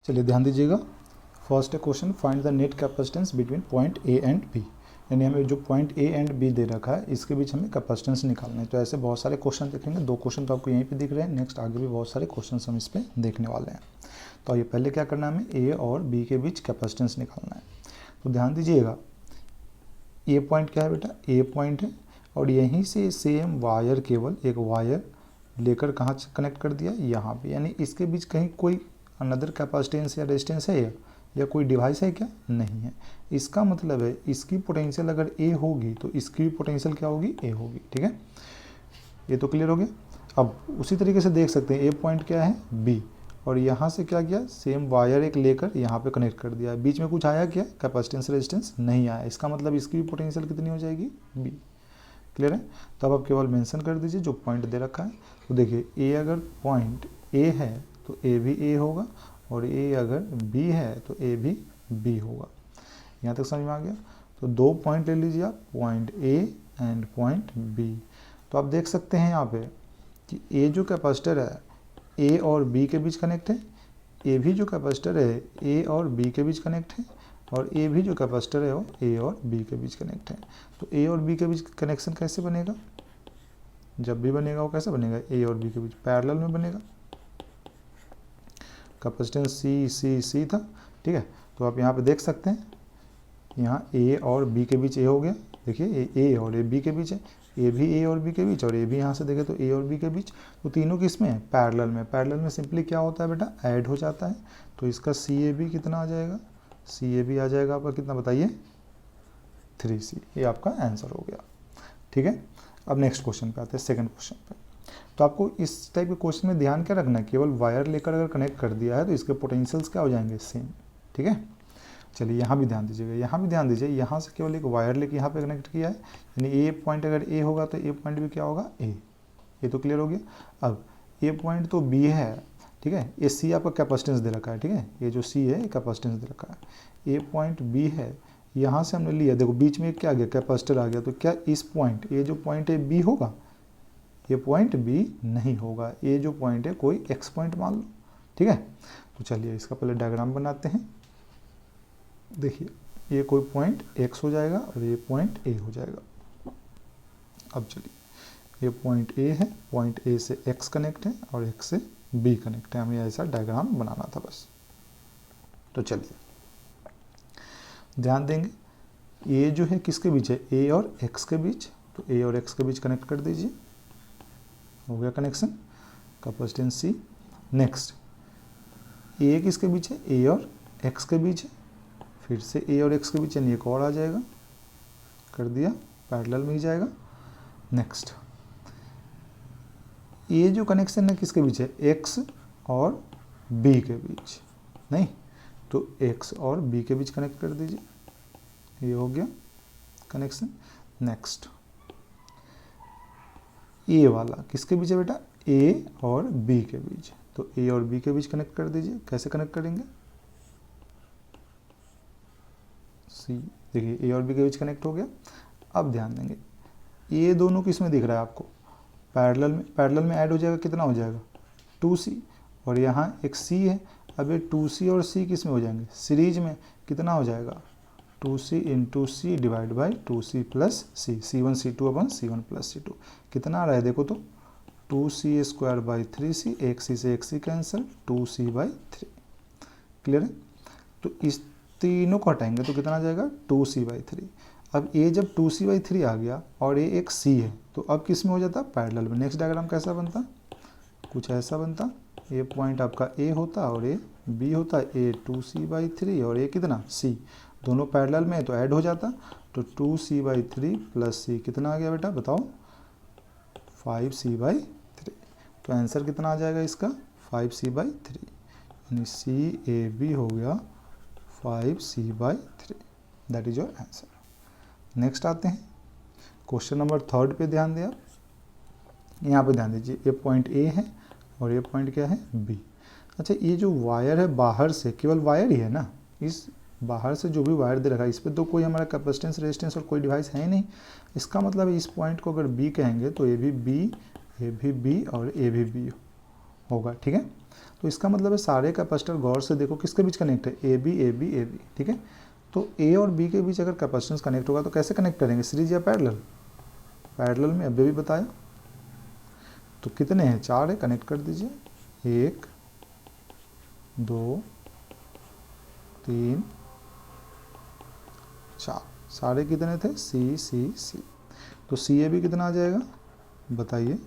चलिए ध्यान दीजिएगा। First question, find the net capacitance between point A and B. यानी हमें जो पॉइंट ए एंड बी दे रखा है इसके बीच हमें कैपेसिटेंस निकालना है। तो ऐसे बहुत सारे क्वेश्चन देखेंगे, दो क्वेश्चन तो आपको यहीं पे दिख रहे हैं, नेक्स्ट आगे भी बहुत सारे क्वेश्चन हम इस पे देखने वाले हैं। तो ये पहले क्या करना है, हमें ए और बी के बीच कैपेसिटेंस निकालना है। तो ध्यान दीजिएगा, ए पॉइंट क्या है बेटा, ए पॉइंट है और यहीं से सेम वायर, केवल एक वायर लेकर कहाँ कनेक्ट कर दिया, यहाँ पे। यानी इसके बीच कहीं कोई अनदर कैपेसिटेंस या रेजिस्टेंस है या कोई डिवाइस है क्या, नहीं है। इसका मतलब है इसकी पोटेंशियल अगर ए होगी तो इसकी पोटेंशियल क्या होगी, ए होगी। ठीक है, ये तो क्लियर हो गया। अब उसी तरीके से देख सकते हैं, ए पॉइंट क्या है, बी, और यहाँ से क्या किया, सेम वायर एक लेकर यहाँ पे कनेक्ट कर दिया। बीच में कुछ आया क्या, कैपेसिटेंस रेजिस्टेंस नहीं आया। इसका मतलब इसकी भी पोटेंशियल कितनी हो जाएगी, बी। क्लियर है। तो अब आप केवल मेंशन कर दीजिए जो पॉइंट दे रखा है। तो देखिए, ए अगर पॉइंट ए है तो ए भी ए होगा, और ए अगर बी है तो ए भी बी होगा। यहाँ तक समझ में आ गया। तो दो पॉइंट ले लीजिए आप, point A and point B. तो आप देख सकते हैं यहाँ पे कि ए जो कैपेसिटर है ए और बी के बीच कनेक्ट है, ए भी जो कैपेसिटर है ए और बी के बीच कनेक्ट है, और ए भी जो कैपेसिटर है वो ए और बी के बीच कनेक्ट है। तो ए और बी के बीच कनेक्शन कैसे बनेगा, जब भी बनेगा वो कैसे बनेगा, ए और बी के बीच पैरेलल में बनेगा। कैपेसिटेंस सी सी सी था, ठीक है। तो आप यहाँ पे देख सकते हैं, यहाँ ए और बी के बीच ए हो गया। देखिए ए और ए बी के बीच है, ए भी ए और बी के बीच, और ए भी यहाँ से देखें तो ए और बी के बीच। तो तीनों किस में है, पैरेलल में। पैरेलल में सिंपली क्या होता है बेटा, ऐड हो जाता है। तो इसका सी ए बी कितना आ जाएगा, सी ए बी आ जाएगा आपका कितना बताइए, 3C। ये आपका आंसर हो गया। ठीक है, अब नेक्स्ट क्वेश्चन पे आते हैं, सेकंड क्वेश्चन पे। तो आपको इस टाइप के क्वेश्चन में ध्यान क्या रखना है, केवल वायर लेकर अगर कनेक्ट कर दिया है तो इसके पोटेंशियल्स क्या हो जाएंगे, सेम। ठीक है, चलिए यहाँ भी ध्यान दीजिएगा, यहाँ भी ध्यान दीजिए। यहाँ से केवल एक वायर लेके यहाँ पे कनेक्ट किया है, यानी ए पॉइंट अगर ए होगा तो ए पॉइंट भी क्या होगा, ए। ये तो क्लियर हो गया। अब ए पॉइंट तो बी है, ठीक है। ये सी आपका कैपेसिटेंस दे रखा है, ठीक है। ये जो सी है ये कैपेसिटेंस दे रखा है। ए पॉइंट बी है, यहाँ से हमने लिया, देखो बीच में क्या आ गया, कैपेसिटर आ गया। तो क्या इस पॉइंट, ये जो पॉइंट है बी होगा, ये पॉइंट बी नहीं होगा। ये जो पॉइंट है कोई एक्स पॉइंट मान लो, ठीक है। तो चलिए इसका पहले डायग्राम बनाते हैं। देखिए ये कोई पॉइंट एक्स हो जाएगा और ये पॉइंट ए हो जाएगा। अब चलिए, ये पॉइंट ए है, पॉइंट ए से एक्स कनेक्ट है और एक्स से बी कनेक्ट है। हमें ऐसा डायग्राम बनाना था बस। तो चलिए ध्यान देंगे, ये जो है किसके बीच है, ए और एक्स के बीच। तो ए और एक्स के बीच कनेक्ट कर दीजिए, हो गया कनेक्शन, कैपेसिटेंस सी। नेक्स्ट, ए किसके बीच है, ए और एक्स के बीच है, फिर से ए और एक्स के बीच, यानी एक और आ जाएगा, कर दिया, पैरेलल में ही जाएगा। नेक्स्ट, ये जो कनेक्शन है किसके बीच है, एक्स और बी के बीच, नहीं तो एक्स और बी के बीच कनेक्ट कर दीजिए, ये हो गया कनेक्शन। नेक्स्ट, ए वाला किसके बीच है बेटा, ए और बी के बीच। तो ए और बी के बीच कनेक्ट कर दीजिए। कैसे कनेक्ट करेंगे, सी, देखिए ए और बी के बीच कनेक्ट हो गया। अब ध्यान देंगे, ये दोनों किस में दिख रहा है आपको, पैरेलल में। पैरेलल में ऐड हो जाएगा, कितना हो जाएगा, 2C, और यहाँ एक C है। अब ये 2C और C किस में हो जाएंगे, सीरीज में। कितना हो जाएगा, 2C into C divide by 2C plus C, C1 C2 अपन C1 प्लस C2। कितना आ रहा है देखो तो, 2C स्क्वायर बाई 3C, एक C से एक C cancel, 2C by 3। Clear है। तो इस तीनों को हटाएंगे तो कितना आ जाएगा, 2C बाई 3। अब ये जब 2C बाई 3 आ गया और ये एक C है, तो अब किस में हो जाता, पैरेलल में। नेक्स्ट डायग्राम कैसा बनता, कुछ ऐसा बनता। ये पॉइंट आपका ए होता और ये बी होता, ए 2C बाई 3 और ये कितना, C। दोनों पैरेलल में तो ऐड हो जाता। तो 2C बाई 3 प्लस C कितना आ गया बेटा बताओ, 5C बाई 3। तो आंसर कितना आ जाएगा इसका, 5C बाई 3, यानी CAB हो गया 5C by 3। That is your answer. Next आते हैं क्वेश्चन नंबर 3 पे ध्यान दें आप। यहाँ पे ध्यान दीजिए, ये पॉइंट ए है और ये पॉइंट क्या है, बी। अच्छा, ये जो वायर है बाहर से, केवल वायर ही है ना, इस बाहर से जो भी वायर दे रखा है इस पर तो कोई हमारा कैपेसिटेंस रेजिस्टेंस और कोई डिवाइस है ही नहीं। इसका मतलब इस पॉइंट को अगर बी कहेंगे तो ये भी बी और ये भी बी होगा, ठीक है। तो इसका मतलब है सारे कैपेसिटर गौर से देखो किसके बीच कनेक्ट है, A B A B A B, ठीक है। तो ए और बी के बीच अगर कैपेसिटेंस कनेक्ट होगा तो कैसे कनेक्ट करेंगे, सीरीज या पैरेलल, पैरेलल में अभी भी बताया। तो कितने हैं, 4 है, कनेक्ट कर दीजिए, 1 2 3 4, सारे कितने थे, सी सी सी। तो सी ए भी कितना आ जाएगा बताइए,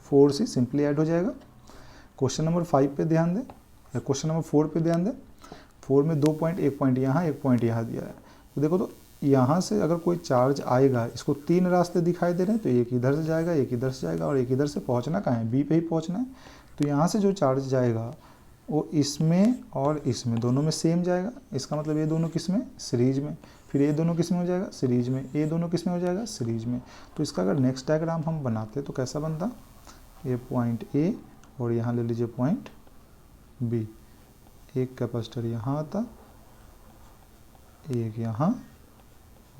4C सिंपली ऐड हो जाएगा। क्वेश्चन नंबर 5 पे ध्यान दें, या क्वेश्चन नंबर 4 पे ध्यान दें। 4 में 2 पॉइंट, 1 पॉइंट यहाँ, 1 पॉइंट यहाँ दिया है। तो देखो, तो यहाँ से अगर कोई चार्ज आएगा, इसको 3 रास्ते दिखाई दे रहे हैं, तो एक इधर से जाएगा, एक इधर से जाएगा और एक इधर से पहुँचना कहाँ है, बी पे ही पहुँचना है। तो यहाँ से जो चार्ज जाएगा वो इसमें और इसमें दोनों में सेम जाएगा। इसका मतलब ये दोनों किस में, सीरीज में। फिर ये दोनों किस में हो जाएगा, सीरीज में। ये दोनों किस में हो जाएगा, सीरीज में। तो इसका अगर नेक्स्ट डायग्राम हम बनाते तो कैसा बनता, ये पॉइंट ए और यहाँ ले लीजिए पॉइंट बी। एक कैपेसिटर यहाँ आता, एक यहाँ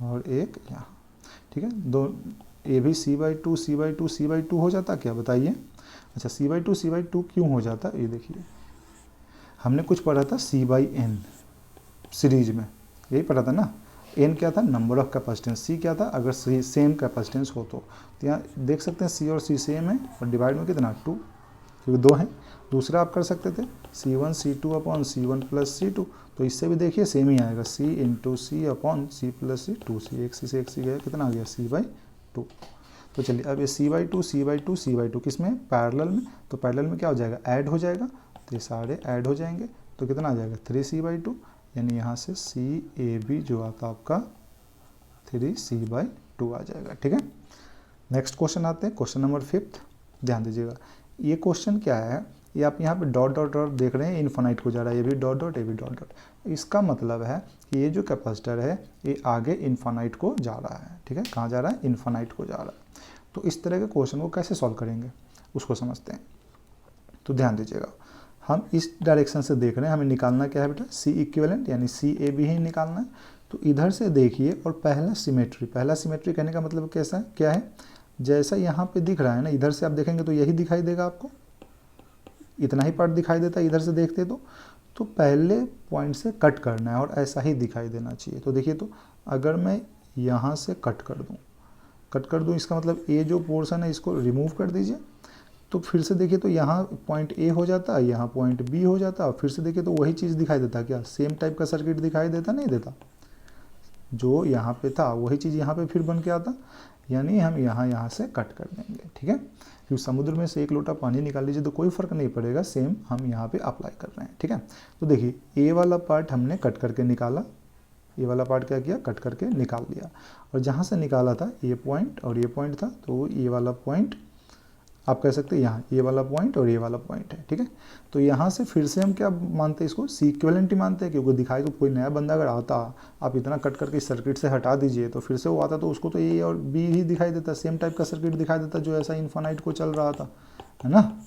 और एक यहाँ, ठीक है। दो ए भी C/2 C/2 C/2 हो जाता क्या बताइए। अच्छा, C/2 C/2 क्यों हो जाता, ये देखिए, हमने कुछ पढ़ा था C/n सीरीज में, यही पढ़ा था ना। n क्या था, नंबर ऑफ कैपेसिटेंस, c क्या था, अगर सेम कैपेसिटेंस हो तो यहाँ देख सकते हैं c और c सेम है और डिवाइड में कितना 2, क्योंकि 2 है। दूसरा आप कर सकते थे C1 C2 upon C1 plus C2, तो इससे भी देखिए सेम ही आएगा, C into C upon C plus C 2C, एक C से एक C गया, कितना आ गया C/2। तो चलिए अब ये C/2 C/2 C/2 किस में, पैरेलल में। तो पैरेलल में क्या हो जाएगा, ऐड हो जाएगा, तो ये सारे ऐड हो जाएंगे, तो कितना आ जाएगा 3C/2, यानी यहाँ से CAB जो आता आपका 3C/2 आ जाएगा, ठीक है। नेक्स्ट क्वेश्चन आते हैं, क्वेश्चन नंबर 5, ध्यान दीजिएगा। ये क्वेश्चन क्या है, ये आप यहाँ पे डॉट डॉट डॉट देख रहे हैं, इन्फिनाइट को जा रहा है, ये भी डॉट डॉट, ये भी डॉट डॉट। इसका मतलब है कि ये जो कैपेसिटर है ये आगे इन्फिनाइट को जा रहा है, ठीक है। कहाँ जा रहा है, इन्फिनाइट को जा रहा है। तो इस तरह के क्वेश्चन को कैसे सॉल्व करेंगे उसको समझते हैं। तो ध्यान दीजिएगा, हम इस डायरेक्शन से देख रहे हैं, हमें निकालना क्या है बेटा, C इक्विवेलेंट यानी CAB ही निकालना है। तो इधर से देखिए, और पहला सिमेट्री कहने का मतलब कैसा है, क्या है, जैसा यहाँ पे दिख रहा है ना, इधर से आप देखेंगे तो यही दिखाई देगा आपको, इतना ही पार्ट दिखाई देता है इधर से देखते तो पहले पॉइंट से कट करना है और ऐसा ही दिखाई देना चाहिए। तो देखिए, तो अगर मैं यहाँ से कट कर दूँ, इसका मतलब ये जो पोर्शन है इसको रिमूव कर दीजिए। तो फिर से देखिए, तो यहाँ पॉइंट ए हो जाता है, यहाँ पॉइंट बी हो जाता है, और फिर से देखिए तो वही चीज़ दिखाई देता है, क्या सेम टाइप का सर्किट दिखाई देता, नहीं देता, जो यहाँ पे था वही चीज़ यहाँ पे फिर बन के आता। यानी हम यहाँ से कट कर देंगे, ठीक है। क्योंकि समुद्र में से एक लोटा पानी निकाल लीजिए तो कोई फर्क नहीं पड़ेगा, सेम हम यहाँ पे अप्लाई कर रहे हैं, ठीक है। तो देखिए, ए वाला पार्ट हमने कट करके निकाला, ये वाला पार्ट क्या किया, कट करके निकाल दिया, और जहाँ से निकाला था ये पॉइंट और ये पॉइंट था, तो ये वाला पॉइंट आप कह सकते हैं यहाँ, ये वाला पॉइंट और ये वाला पॉइंट है, ठीक है। तो यहाँ से फिर से हम क्या मानते हैं, इसको C इक्विवेलेंट ही मानते हैं, क्योंकि दिखाई तो कोई नया बंदा अगर आता, आप इतना कट करके इस सर्किट से हटा दीजिए तो फिर से वो आता, तो उसको तो A और B ही दिखाई देता, सेम टाइप का सर्किट दिखाई देता जो ऐसा इन्फिनाइट को चल रहा था, है ना,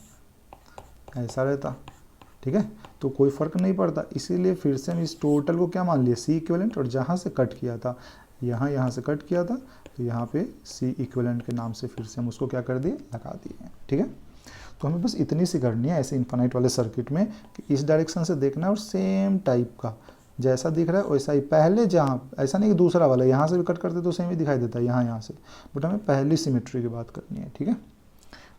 ऐसा रहता, ठीक है। तो कोई फ़र्क नहीं पड़ता, इसीलिए फिर से हम इस टोटल को क्या मान लिया, C इक्विवेलेंट, और जहाँ से कट किया था, यहाँ से कट किया था, तो यहाँ पे C इक्विवेलेंट के नाम से फिर से हम उसको क्या कर दिए, लगा दिए, ठीक है। तो हमें बस इतनी सी करनी है ऐसे इन्फिनाइट वाले सर्किट में कि इस डायरेक्शन से देखना है और सेम टाइप का जैसा दिख रहा है वैसा ही, पहले जहाँ, ऐसा नहीं कि दूसरा वाला यहाँ से भी कट करते तो सेम ही दिखाई देता है यहाँ से, बट हमें पहली सिमेट्री की बात करनी है, ठीक है।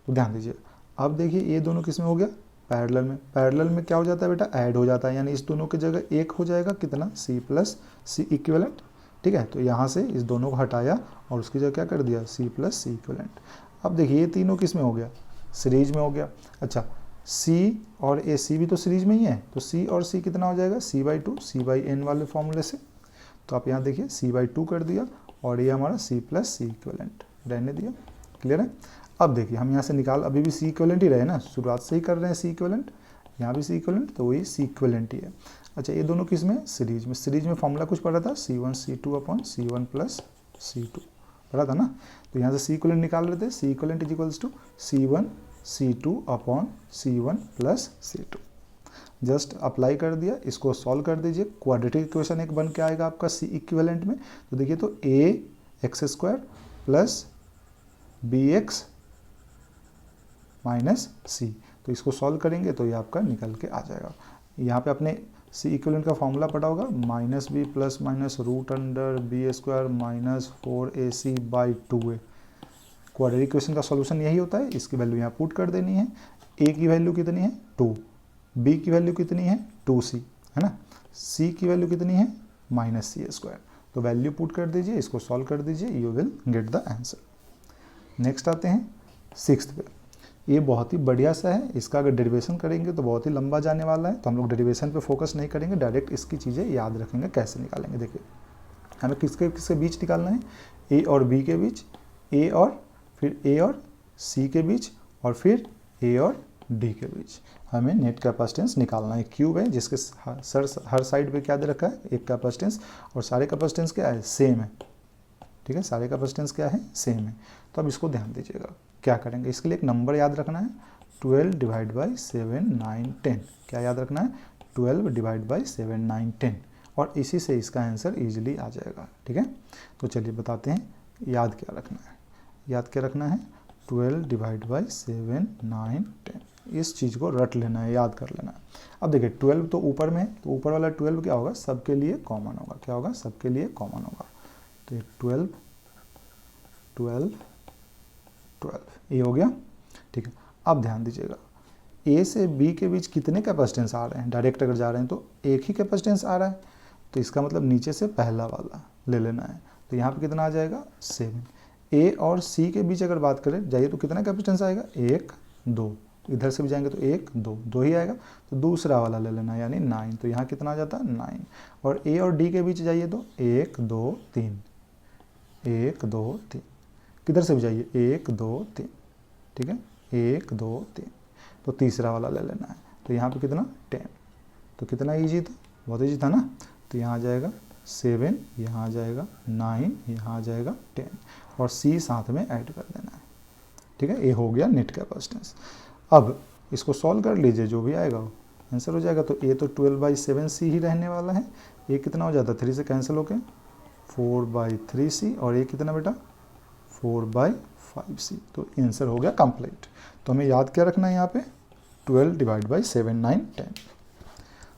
तो ध्यान दीजिए, अब देखिए ये दोनों किस में हो गया, पैरेलल में क्या हो जाता है बेटा, ऐड हो जाता है, यानी इस दोनों की जगह एक हो जाएगा, कितना, C प्लस C इक्विवेलेंट, ठीक है। तो यहाँ से इस दोनों को हटाया और उसकी जगह क्या कर दिया, C प्लस C इक्विवेलेंट। अब देखिए ये तीनों किस में हो गया, सीरीज में हो गया। अच्छा, C और AC भी तो सीरीज में ही है, तो C और C कितना हो जाएगा, C/2 C/n वाले फॉर्मूले से। तो आप यहाँ देखिए C/2 कर दिया और ये हमारा C प्लस C इक्विवेलेंट रहने दिया, क्लियर है। अब देखिए हम यहाँ से निकाल, अभी भी C इक्विवेलेंट ही रहे ना, शुरुआत से ही कर रहे हैं C इक्विवेलेंट, यहाँ भी C इक्विवेलेंट, तो वही C इक्विवेलेंट ही है। अच्छा, ये दोनों किस में, सीरीज में फॉर्मूला कुछ पढ़ा था, C1 C2 upon C1 plus C2 पढ़ा था ना। तो यहाँ से C इक्विवेलेंट निकाल रहे थे, C equivalent is equals to C1 C2 upon C1 plus C2, just apply कर दिया, इसको सॉल्व कर दीजिए, क्वाड्रेटिक इक्वेशन एक बन के आएगा आपका C इक्विवेलेंट में। तो देखिए, तो ax² plus bx minus c, तो इसको सॉल्व करेंगे तो ये आपका निकल के आ जाएगा। यहाँ पे अपने सी इक्विवेलेंट का फॉर्मूला पड़ा होगा, minus b plus minus root under b square minus 4ac/2a। Quadratic equation का सॉल्यूशन यही होता है। इसकी वैल्यू यहाँ पुट कर देनी है। ए की वैल्यू कितनी है 2, बी की वैल्यू कितनी है 2c, है ना, सी की वैल्यू कितनी है -c²। तो वैल्यू पुट कर दीजिए, इसको सॉल्व कर दीजिए, you will get the answer. Next आते हैं 6th पे। ये बहुत ही बढ़िया सा है, इसका अगर डेरिवेशन करेंगे तो बहुत ही लंबा जाने वाला है, तो हम लोग डेरिवेशन पे फोकस नहीं करेंगे, डायरेक्ट इसकी चीज़ें याद रखेंगे कैसे निकालेंगे। देखिए हमें किसके किसके बीच निकालना है, ए और बी के बीच, ए और फिर ए और सी के बीच, और फिर ए और डी के बीच हमें नेट कैपेसिटेंस निकालना है। क्यूब है जिसके हर साइड पे क्या दे रखा है, एक कैपेसिटेंस, और सारे कैपेसिटेंस क्या है, सेम है। ठीक है, सारे कैपेसिटेंस क्या है, सेम है। तो अब इसको ध्यान दीजिएगा क्या करेंगे। इसके लिए एक नंबर याद रखना है, 12 डिवाइड बाई 7 9 10। क्या याद रखना है, 12 डिवाइड बाई 7 9 10, और इसी से इसका आंसर ईजिली आ जाएगा। ठीक है, तो चलिए बताते हैं याद क्या रखना है। याद क्या रखना है, 12 डिवाइड बाई 7 9 10। इस चीज़ को रट लेना है, याद कर लेना है। अब देखिए 12 तो ऊपर में है, तो ऊपर वाला 12 क्या होगा, सबके लिए कॉमन होगा। क्या होगा, सबके लिए कॉमन होगा। तो ये 12 12 12 ये हो गया। ठीक है, अब ध्यान दीजिएगा, ए से बी के बीच कितने कैपेसिटेंस आ रहे हैं। डायरेक्ट अगर जा रहे हैं तो एक ही कैपेसिटेंस आ रहा है, तो इसका मतलब नीचे से पहला वाला ले लेना है। तो यहाँ पे कितना आ जाएगा 7। ए और सी के बीच अगर बात करें जाइए तो कितना कैपेसिटेंस आएगा, 1 2। इधर से भी जाएंगे तो 1 2 ही आएगा, तो दूसरा वाला ले लेना यानी 9। तो यहाँ कितना आ जाता है 9। और ए और डी के बीच जाइए तो 1 2 3 1 2 3। किधर से भी जाइए 1 2 3। ठीक है, 1 2 3, तो तीसरा वाला ले लेना है। तो यहाँ पे कितना 10। तो कितना ईजी था, बहुत ईजी था ना। तो यहाँ आ जाएगा 7, यहाँ आ जाएगा 9, यहाँ आ जाएगा 10, और सी साथ में ऐड कर देना है। ठीक है, ये हो गया नेट कैपेसिटेंस। अब इसको सॉल्व कर लीजिए, जो भी आएगा वो आंसर हो जाएगा। तो ए तो 12/7c ही रहने वाला है। ए कितना हो जाता है, 3 से कैंसिल होके 4/3c, और ए कितना बेटा 4/5c। तो आंसर हो गया कंप्लीट। तो हमें याद क्या रखना है यहाँ पे, 12 डिवाइड बाई 7 9 10।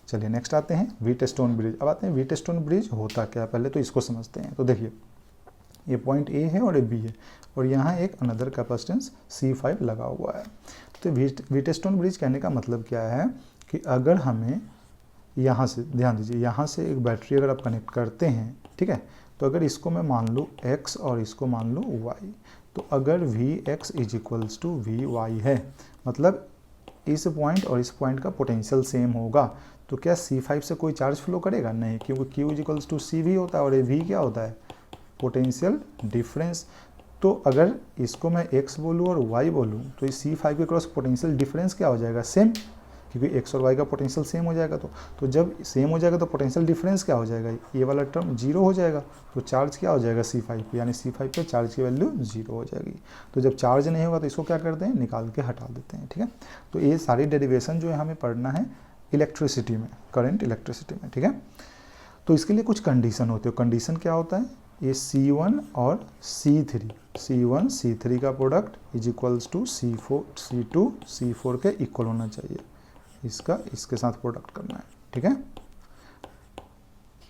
चलिए नेक्स्ट आते हैं व्हीटस्टोन ब्रिज। अब आते हैं व्हीटस्टोन ब्रिज होता क्या है, पहले तो इसको समझते हैं। तो देखिए ये पॉइंट ए है और ये बी है, और यहाँ एक अनदर कैपेसिटेंस C5 लगा हुआ है। तो व्हीटस्टोन ब्रिज कहने का मतलब क्या है कि अगर हमें यहाँ से, ध्यान दीजिए, यहाँ से एक बैटरी अगर आप कनेक्ट करते हैं, ठीक है, तो अगर इसको मैं मान लूँ x और इसको मान लूँ y, तो अगर Vx is equals to Vy है, मतलब इस पॉइंट और इस पॉइंट का पोटेंशियल सेम होगा, तो क्या C5 से कोई चार्ज फ्लो करेगा, नहीं, क्योंकि Q is equals to CV होता है, और ये V क्या होता है, पोटेंशियल डिफरेंस। तो अगर इसको मैं x बोलूँ और y बोलूँ, तो इस C5 के क्रॉस पोटेंशियल डिफरेंस क्या हो जाएगा, सेम, क्योंकि x और y का पोटेंशियल सेम हो जाएगा। तो जब सेम हो जाएगा तो पोटेंशियल डिफरेंस क्या हो जाएगा, ये वाला टर्म 0 हो जाएगा। तो चार्ज क्या हो जाएगा C5 पे, यानी C5 पे चार्ज की वैल्यू 0 हो जाएगी। तो जब चार्ज नहीं होगा तो इसको क्या करते हैं, निकाल के हटा देते हैं। ठीक है, तो ये सारी डेरिवेशन जो है हमें पढ़ना है इलेक्ट्रिसिटी में, करंट इलेक्ट्रिसिटी में। ठीक है, तो इसके लिए कुछ कंडीशन होते हैं। कंडीशन क्या होता है, ये C1 और C1 C3 का product is equals to C2 C4 के इक्वल होना चाहिए। इसका इसके साथ प्रोडक्ट करना है। ठीक है,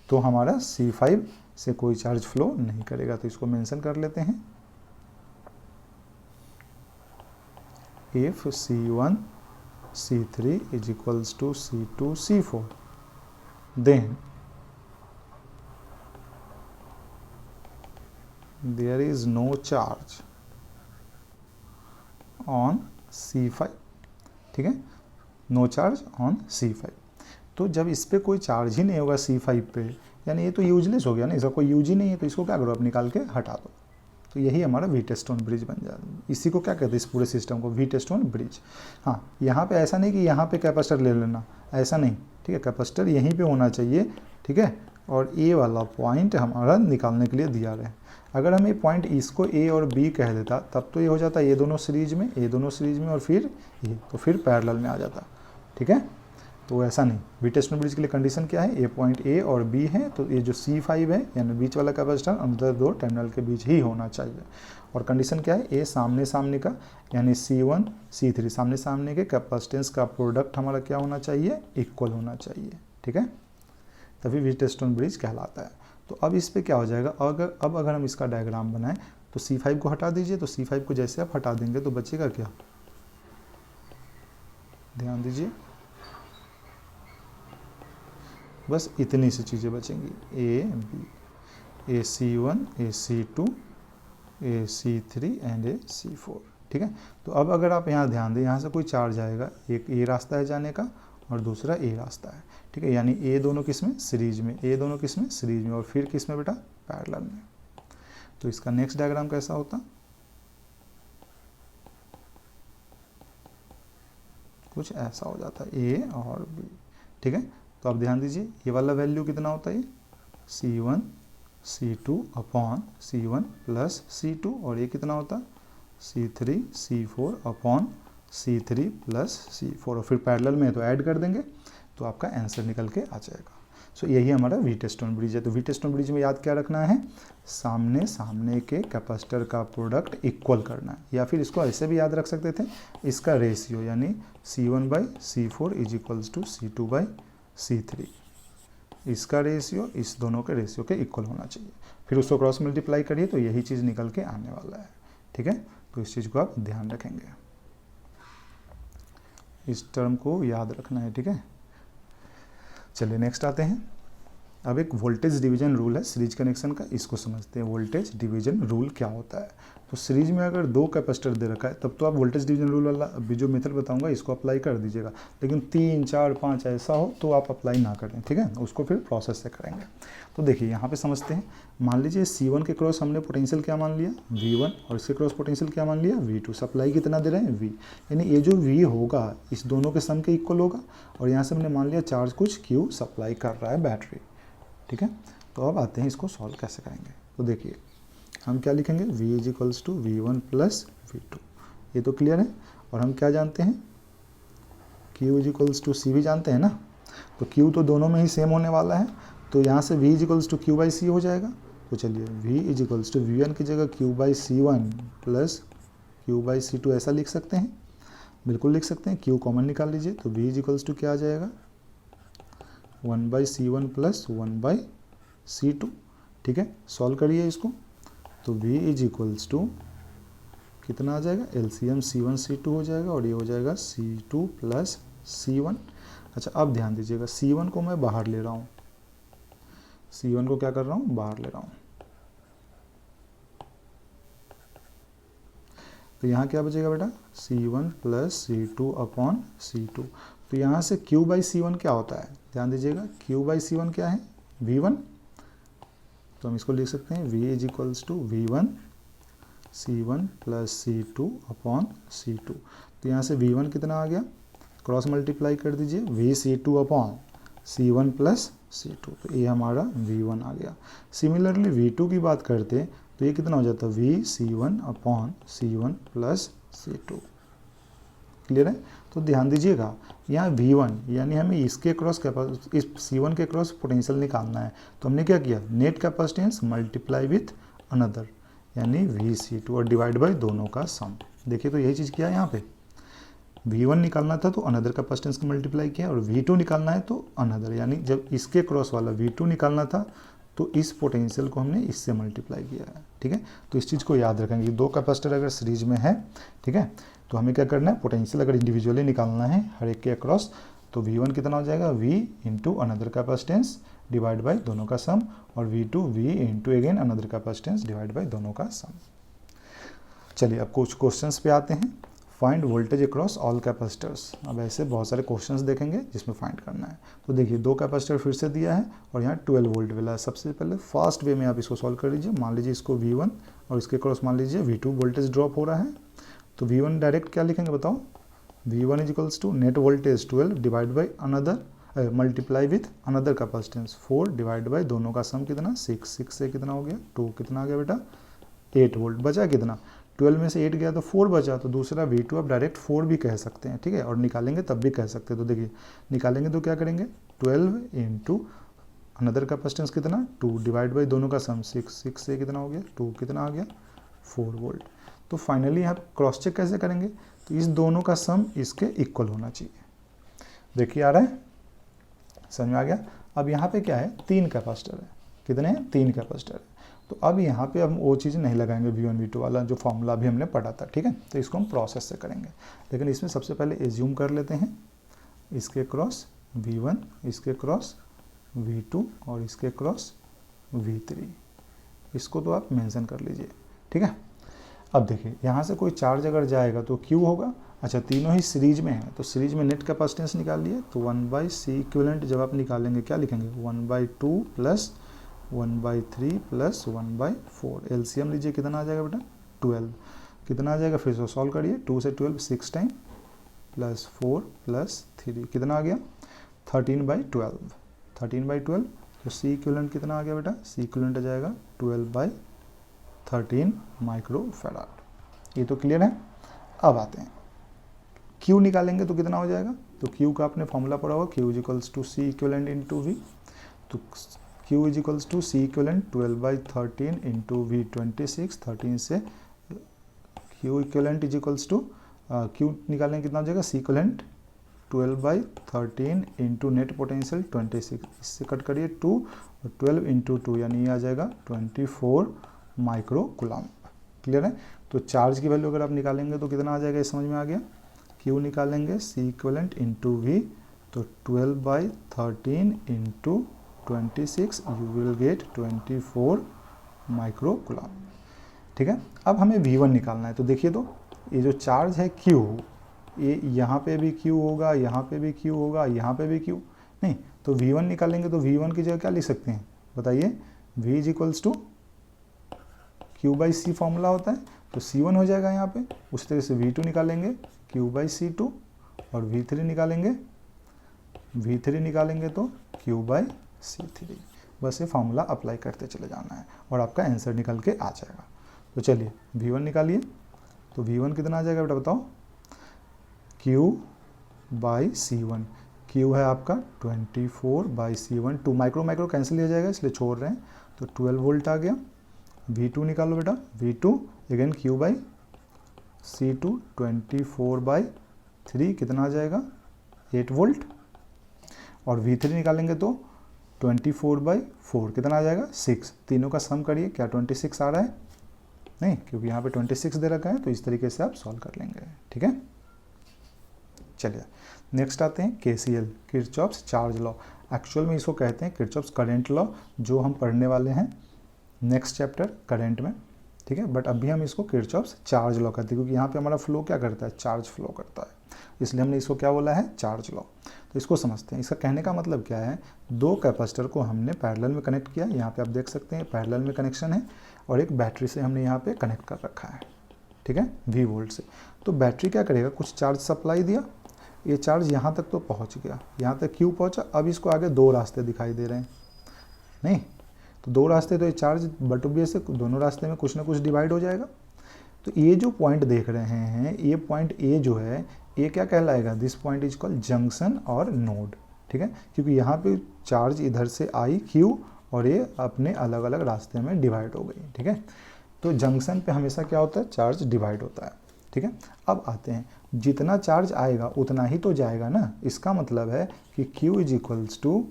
तो हमारा C5 से कोई चार्ज फ्लो नहीं करेगा, तो इसको मेंशन कर लेते हैं। If C1 C3 is equals to C2 C4, then there is no charge on C5। ठीक है, नो चार्ज ऑन C5। तो जब इस पर कोई चार्ज ही नहीं होगा C5 पे, यानी ये तो यूजलेस हो गया ना, इसका कोई यूज ही नहीं है, तो इसको क्या करो, आप निकाल के हटा दो। तो यही हमारा व्हीटस्टोन ब्रिज बन जाता है। इसी को क्या कहते हैं, इस पूरे सिस्टम को व्हीटस्टोन ब्रिज। हाँ, यहाँ पे ऐसा नहीं कि यहाँ पे कैपेसिटर ले लेना, ऐसा नहीं। ठीक है, कैपेसिटर यहीं पे होना चाहिए। ठीक है, और ए वाला पॉइंट हमारा निकालने के लिए दिया रहे। अगर हम ये पॉइंट इसको ए और बी कह देता तब तो ये हो जाता ये दोनों सीरीज में, और फिर ये, तो फिर पैरेलल में आ जाता। ठीक है, तो ऐसा नहीं, वीटेस्टोन ब्रिज के लिए कंडीशन क्या है, ए पॉइंट ए और बी है, तो ये जो C5 है यानी बीच वाला कैपेसिटर अंदर दो टर्मिनल के बीच ही होना चाहिए। और कंडीशन क्या है, ए सामने सामने का यानी C1 C3 सामने सामने के कैपेसिटेंस का प्रोडक्ट हमारा क्या होना चाहिए, इक्वल होना चाहिए, ठीक है, तभी वीटेस्टोन ब्रिज कहलाता है। तो अब इस पर क्या हो जाएगा, अगर हम इसका डायग्राम बनाएं तो C5 को हटा दीजिए, तो C5 को जैसे आप हटा देंगे तो बचेगा क्या, ध्यान दीजिए, बस इतनी सी चीज़ें बचेंगी, ए B, A C1 A C2 A C3 and A C4, ठीक है। तो अब अगर आप यहाँ ध्यान दें, यहाँ से कोई चार्ज आएगा, एक ए रास्ता है जाने का और दूसरा ए रास्ता है, ठीक है, यानी ए दोनों किस में, सीरीज में, ए दोनों किस में, सीरीज में, और फिर किस में बेटा, पैरेलल में। तो इसका नेक्स्ट डायग्राम कैसा होता, कुछ ऐसा हो जाता है, ए और बी, ठीक है। तो आप ध्यान दीजिए, ये वाला वैल्यू कितना होता है, C1 C2 upon C1 plus C2, और ये कितना होता, C3 C4 upon C3 plus C4, और फिर पैरेलल में है तो ऐड कर देंगे तो आपका आंसर निकल के आ जाएगा। सो यही हमारा वीटेस्टोन ब्रिज है। तो वीटेस्टोन ब्रिज में याद क्या रखना है, सामने सामने के कैपेसिटर का प्रोडक्ट इक्वल करना है, या फिर इसको ऐसे भी याद रख सकते थे, इसका रेशियो यानी C1/C4 is equals to C2/C3, इसका रेशियो इस दोनों के रेशियो के इक्वल होना चाहिए, फिर उसको क्रॉस मल्टीप्लाई करिए तो यही चीज़ निकल के आने वाला है, ठीक है। तो इस चीज़ को आप ध्यान रखेंगे, इस टर्म को याद रखना है, ठीक है। चलिए नेक्स्ट आते हैं। अब एक वोल्टेज डिवीजन रूल है सीरीज कनेक्शन का, इसको समझते हैं। वोल्टेज डिवीजन रूल क्या होता है, तो सीरीज में अगर दो कैपेसिटर दे रखा है तब तो आप वोल्टेज डिवीजन रूल वाला अभी जो मेथड बताऊंगा इसको अप्लाई कर दीजिएगा, लेकिन 3 4 5 ऐसा हो तो आप अप्लाई ना करें, ठीक है, उसको फिर प्रोसेस से करेंगे। तो देखिए यहाँ पे समझते हैं, मान लीजिए C1 के क्रॉस हमने पोटेंशियल क्या मान लिया, V1, और इसके क्रॉस पोटेंशियल क्या मान लिया, V2। सप्लाई कितना दे रहे हैं, V, यानी ये जो V होगा इस दोनों के सम के इक्वल होगा, और यहाँ से हमने मान लिया चार्ज कुछ Q सप्लाई कर रहा है बैटरी, ठीक है। तो अब आते हैं इसको सॉल्व कैसे करेंगे। तो देखिए हम क्या लिखेंगे, V is equals to V1 plus V2, ये तो क्लियर है। और हम क्या जानते हैं, Q is equals to C भी जानते हैं ना, तो Q तो दोनों में ही सेम होने वाला है, तो यहाँ से V is equals to Q/C हो जाएगा। तो चलिए V is equals to V1 की जगह Q/C1 प्लस Q/C2 ऐसा लिख सकते हैं, बिल्कुल लिख सकते हैं। Q कॉमन निकाल लीजिए, तो V इज इक्वल्स टू क्या आ जाएगा, 1/C1 प्लस 1/C2, ठीक है। सॉल्व करिए इसको, तो V इज इक्वल्स टू कितना आ जाएगा, LCM C1 C2 हो जाएगा, और ये हो जाएगा C2 प्लस C1। अच्छा अब ध्यान दीजिएगा, C1 को मैं बाहर ले रहा हूँ, C1 को क्या कर रहा हूँ, बाहर ले रहा हूँ, तो यहाँ क्या बचेगा बेटा, C1 plus C2 upon C2। तो यहाँ से Q/C1 क्या होता है, ध्यान दीजिएगा, Q/C1 क्या है, V1, तो हम इसको लिख सकते हैं V is equals to V1 C1 plus C2 upon C2। तो यहाँ से V1 कितना आ गया, क्रॉस मल्टीप्लाई कर दीजिए, VC2 upon C1 plus C2, तो ये हमारा V1 आ गया। सिमिलरली V2 की बात करते तो ये कितना हो जाता है, VC1 upon C1 plus C2, clear है। तो ध्यान दीजिएगा यहाँ V1 यानी हमें इसके क्रॉस इस C1 के क्रॉस पोटेंशियल निकालना है, तो हमने क्या किया, net capacitance multiply with another यानी VC2 और डिवाइड बाय दोनों का सम। देखिए तो यही चीज़ किया है, यहाँ पे V1 निकालना था तो अनदर कैपेसिटेंस को मल्टीप्लाई किया, और V2 निकालना है तो अनदर, यानी जब इसके क्रॉस वाला V2 निकालना था तो इस पोटेंशियल को हमने इससे मल्टीप्लाई किया है, ठीक है। तो इस चीज़ को याद रखेंगे, दो कैपेसिटर अगर सीरीज में है, ठीक है, तो हमें क्या करना है, पोटेंशियल अगर इंडिविजुअली निकालना है हर एक के अक्रॉस, तो V1 कितना हो जाएगा, V into another capacitance divide by दोनों का सम, और V2 V into again another capacitance divide by दोनों का सम। चलिए अब कुछ क्वेश्चंस पे आते हैं। Find voltage across all capacitors. अब ऐसे बहुत सारे क्वेश्चंस देखेंगे जिसमें फाइंड करना है। तो देखिए दो कैपेसिटर फिर से दिया है और यहाँ 12 वोल्ट वाला है। सबसे पहले फास्ट वे में आप इसको सॉल्व कर लीजिए। मान लीजिए इसको V1 और इसके क्रॉस मान लीजिए V2 वोल्टेज ड्रॉप हो रहा है, तो V1 डायरेक्ट क्या लिखेंगे बताओ, V1 is equals to net voltage 12 divide by another multiply with another capacitance 4 divide by दोनों का सम कितना 6 से कितना हो गया 2, कितना आ गया बेटा 8 वोल्ट, बचा कितना 12 में से 8 गया तो 4 बचा, तो दूसरा V2 आप डायरेक्ट 4 भी कह सकते हैं, ठीक है, और निकालेंगे तब भी कह सकते हैं। तो देखिए निकालेंगे तो क्या करेंगे, 12 इंटू अनदर कैपेसिटेंस कितना 2 डिवाइड बाई दोनों का सम 6 से कितना हो गया 2, कितना आ गया 4 वोल्ट। तो फाइनली यहाँ क्रॉस चेक कैसे करेंगे, तो इस दोनों का सम इसके इक्वल होना चाहिए। देखिए आ रहा है, समझ में आ गया। अब यहाँ पे क्या है, 3 कैपेसिटर है, कितने हैं 3 कैपेसिटर है। तो अब यहाँ पे हम वो चीज़ नहीं लगाएंगे V1 V2 वाला जो फॉर्मूला भी हमने पढ़ा था, ठीक है। तो इसको हम प्रोसेस से करेंगे, लेकिन इसमें सबसे पहले एज्यूम कर लेते हैं इसके क्रॉस V1, इसके क्रॉस V2 और इसके क्रॉस V3, इसको तो आप मेंशन कर लीजिए, ठीक है। अब देखिए यहाँ से कोई चार्ज अगर जाएगा तो Q होगा। अच्छा तीनों ही सीरीज में है, तो सीरीज में नेट कैपेसिटेंस निकाल लिए, तो 1/C इक्विवेलेंट जब आप निकालेंगे क्या लिखेंगे 1/2 प्लस 1/3 प्लस 1/4, एलसीएम लीजिए कितना आ जाएगा बेटा 12, कितना आ जाएगा फिर से सॉल्व करिए, 2 से 12 6 टाइम प्लस 4 प्लस 3 कितना आ गया 13/12, 13/12। तो C इक्विवेलेंट कितना आ गया बेटा, C इक्विवेलेंट आ जाएगा 12/13 माइक्रोफैराड। ये तो क्लियर है। अब आते हैं Q निकालेंगे तो कितना हो जाएगा, तो Q का आपने फॉर्मूला पढ़ा होगा, Q equals to C equivalent into V। तो Q equals to C equivalent 12/13 into V 26, 13 से Q equivalent equals to Q निकालेंगे कितना हो जाएगा, C equivalent 12/13 into net potential 26, इससे कट करिए 2 और 12 इंटू 2 यानी ये आ जाएगा 24 माइक्रो कूलम्ब। क्लियर है। तो चार्ज की वैल्यू अगर आप निकालेंगे तो कितना आ जाएगा, ये समझ में आ गया। Q निकालेंगे C इक्विवेलेंट इंटू V, तो 12/13 into 26 you will gate 24 micro coulomb, ठीक है। अब हमें V1 निकालना है, तो देखिए तो ये जो चार्ज है Q, ये यहाँ पे भी Q होगा, यहाँ पे भी Q होगा, यहाँ पे भी Q, नहीं तो V1 निकालेंगे तो V1 की जगह क्या लिख सकते हैं बताइए, V is equals to Q/C formula होता है, तो C1 हो जाएगा यहाँ पे। उस तरह से V2 निकालेंगे Q/C2 और V3 निकालेंगे तो Q/C3। बस ये फार्मूला अप्लाई करते चले जाना है और आपका आंसर निकल के आ जाएगा। तो चलिए V1 निकालिए, तो V1 कितना आ जाएगा बेटा बताओ, Q/C1, Q है आपका 24/C1, 2 माइक्रो कैंसिल हो जाएगा इसलिए छोड़ रहे हैं, तो 12 वोल्ट आ गया। V2 निकालो बेटा, V2 अगेन Q/C2 24/3 कितना आ जाएगा 8 वोल्ट, और V3 निकालेंगे तो 24/4 कितना आ जाएगा 6, तीनों का सम करिए, क्या 26 आ रहा है, नहीं क्योंकि यहाँ पे 26 दे रखा है, तो इस तरीके से आप सॉल्व कर लेंगे, ठीक है। चलिए नेक्स्ट आते हैं KCL, Kirchhoff's Charles law. Actual में इसको कहते हैं किरचॉफ्स करंट लॉ, जो हम पढ़ने वाले हैं नेक्स्ट चैप्टर करंट में, ठीक है। बट अभी हम इसको किरचॉफ्स चार्ज लॉ कहते हैं, क्योंकि यहाँ पे हमारा फ्लो क्या करता है, चार्ज फ्लो करता है, इसलिए हमने इसको क्या बोला है, चार्ज लॉ। तो इसको समझते हैं। इसका कहने का मतलब क्या है, दो कैपेसिटर को हमने पैरेलल में कनेक्ट किया, यहाँ पे आप देख सकते हैं पैरेलल में कनेक्शन है, और एक बैटरी से हमने यहाँ पे कनेक्ट कर रखा है, ठीक है, V वोल्ट से। तो बैटरी क्या करेगा, कुछ चार्ज सप्लाई दिया, ये चार्ज यहाँ तक तो पहुँच गया, यहाँ तक Q पहुँचा। अब इसको आगे दो रास्ते दिखाई दे रहे हैं, नहीं तो दो रास्ते, तो ये चार्ज बटुबिये से दोनों रास्ते में कुछ ना कुछ डिवाइड हो जाएगा। तो ये जो पॉइंट देख रहे हैं, ये पॉइंट A जो है, ये क्या कहलाएगा, this point is called junction और नोड, ठीक है, क्योंकि यहाँ पे चार्ज इधर से आई Q और ये अपने अलग अलग रास्ते में डिवाइड हो गई, ठीक है। तो जंक्शन पे हमेशा क्या होता है, चार्ज डिवाइड होता है, ठीक है। अब आते हैं, जितना चार्ज आएगा उतना ही तो जाएगा ना, इसका मतलब है कि Q इज इक्वल्स टू,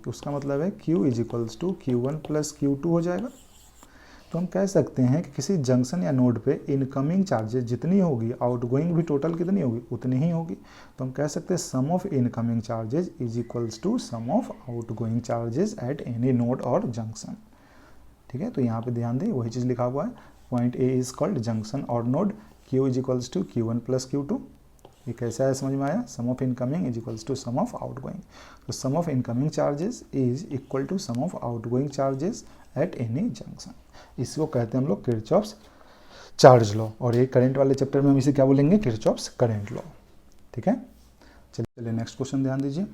उसका मतलब है Q is equals to Q1 plus Q2 हो जाएगा। तो हम कह सकते हैं कि किसी जंक्शन या नोड पे इनकमिंग चार्जेस जितनी होगी, आउटगोइंग भी टोटल कितनी होगी, उतनी ही होगी। तो हम कह सकते हैं sum of incoming charges is equals to sum of outgoing charges at any node और जंक्शन, ठीक है। तो यहाँ पे ध्यान दें, वही चीज़ लिखा हुआ है, point A is called junction और node, Q is equals to Q1 plus Q2। ये कैसा है समझ में आया, sum of incoming is equals to sum of outgoing. तो sum of incoming charges is equal to sum of outgoing charges at any junction. इसको कहते हैं हम लोग किरचॉफ्स चार्ज लॉ, और ये करंट वाले चैप्टर में हम इसे क्या बोलेंगे, किरचॉफ्स करंट लॉ, ठीक है। चलिए नेक्स्ट क्वेश्चन ध्यान दीजिए।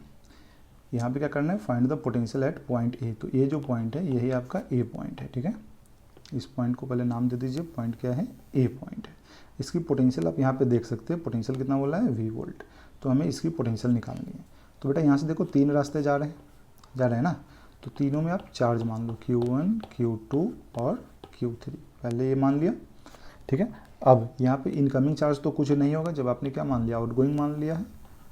यहाँ पे क्या करना है, find the potential at point A। तो ये जो पॉइंट है यही आपका A पॉइंट है, ठीक है। इस पॉइंट को पहले नाम दे दीजिए, पॉइंट क्या है, ए पॉइंट है। इसकी पोटेंशियल आप यहाँ पे देख सकते हैं, पोटेंशियल कितना बोला है, वी वोल्ट। तो हमें इसकी पोटेंशियल निकालनी है। तो बेटा यहाँ से देखो 3 रास्ते जा रहे हैं ना, तो तीनों में आप चार्ज मान लो, Q1, Q2 और Q3, पहले ये मान लिया, ठीक है। अब यहाँ पे इनकमिंग चार्ज तो कुछ नहीं होगा, जब आपने क्या मान लिया, आउटगोइंग मान लिया है,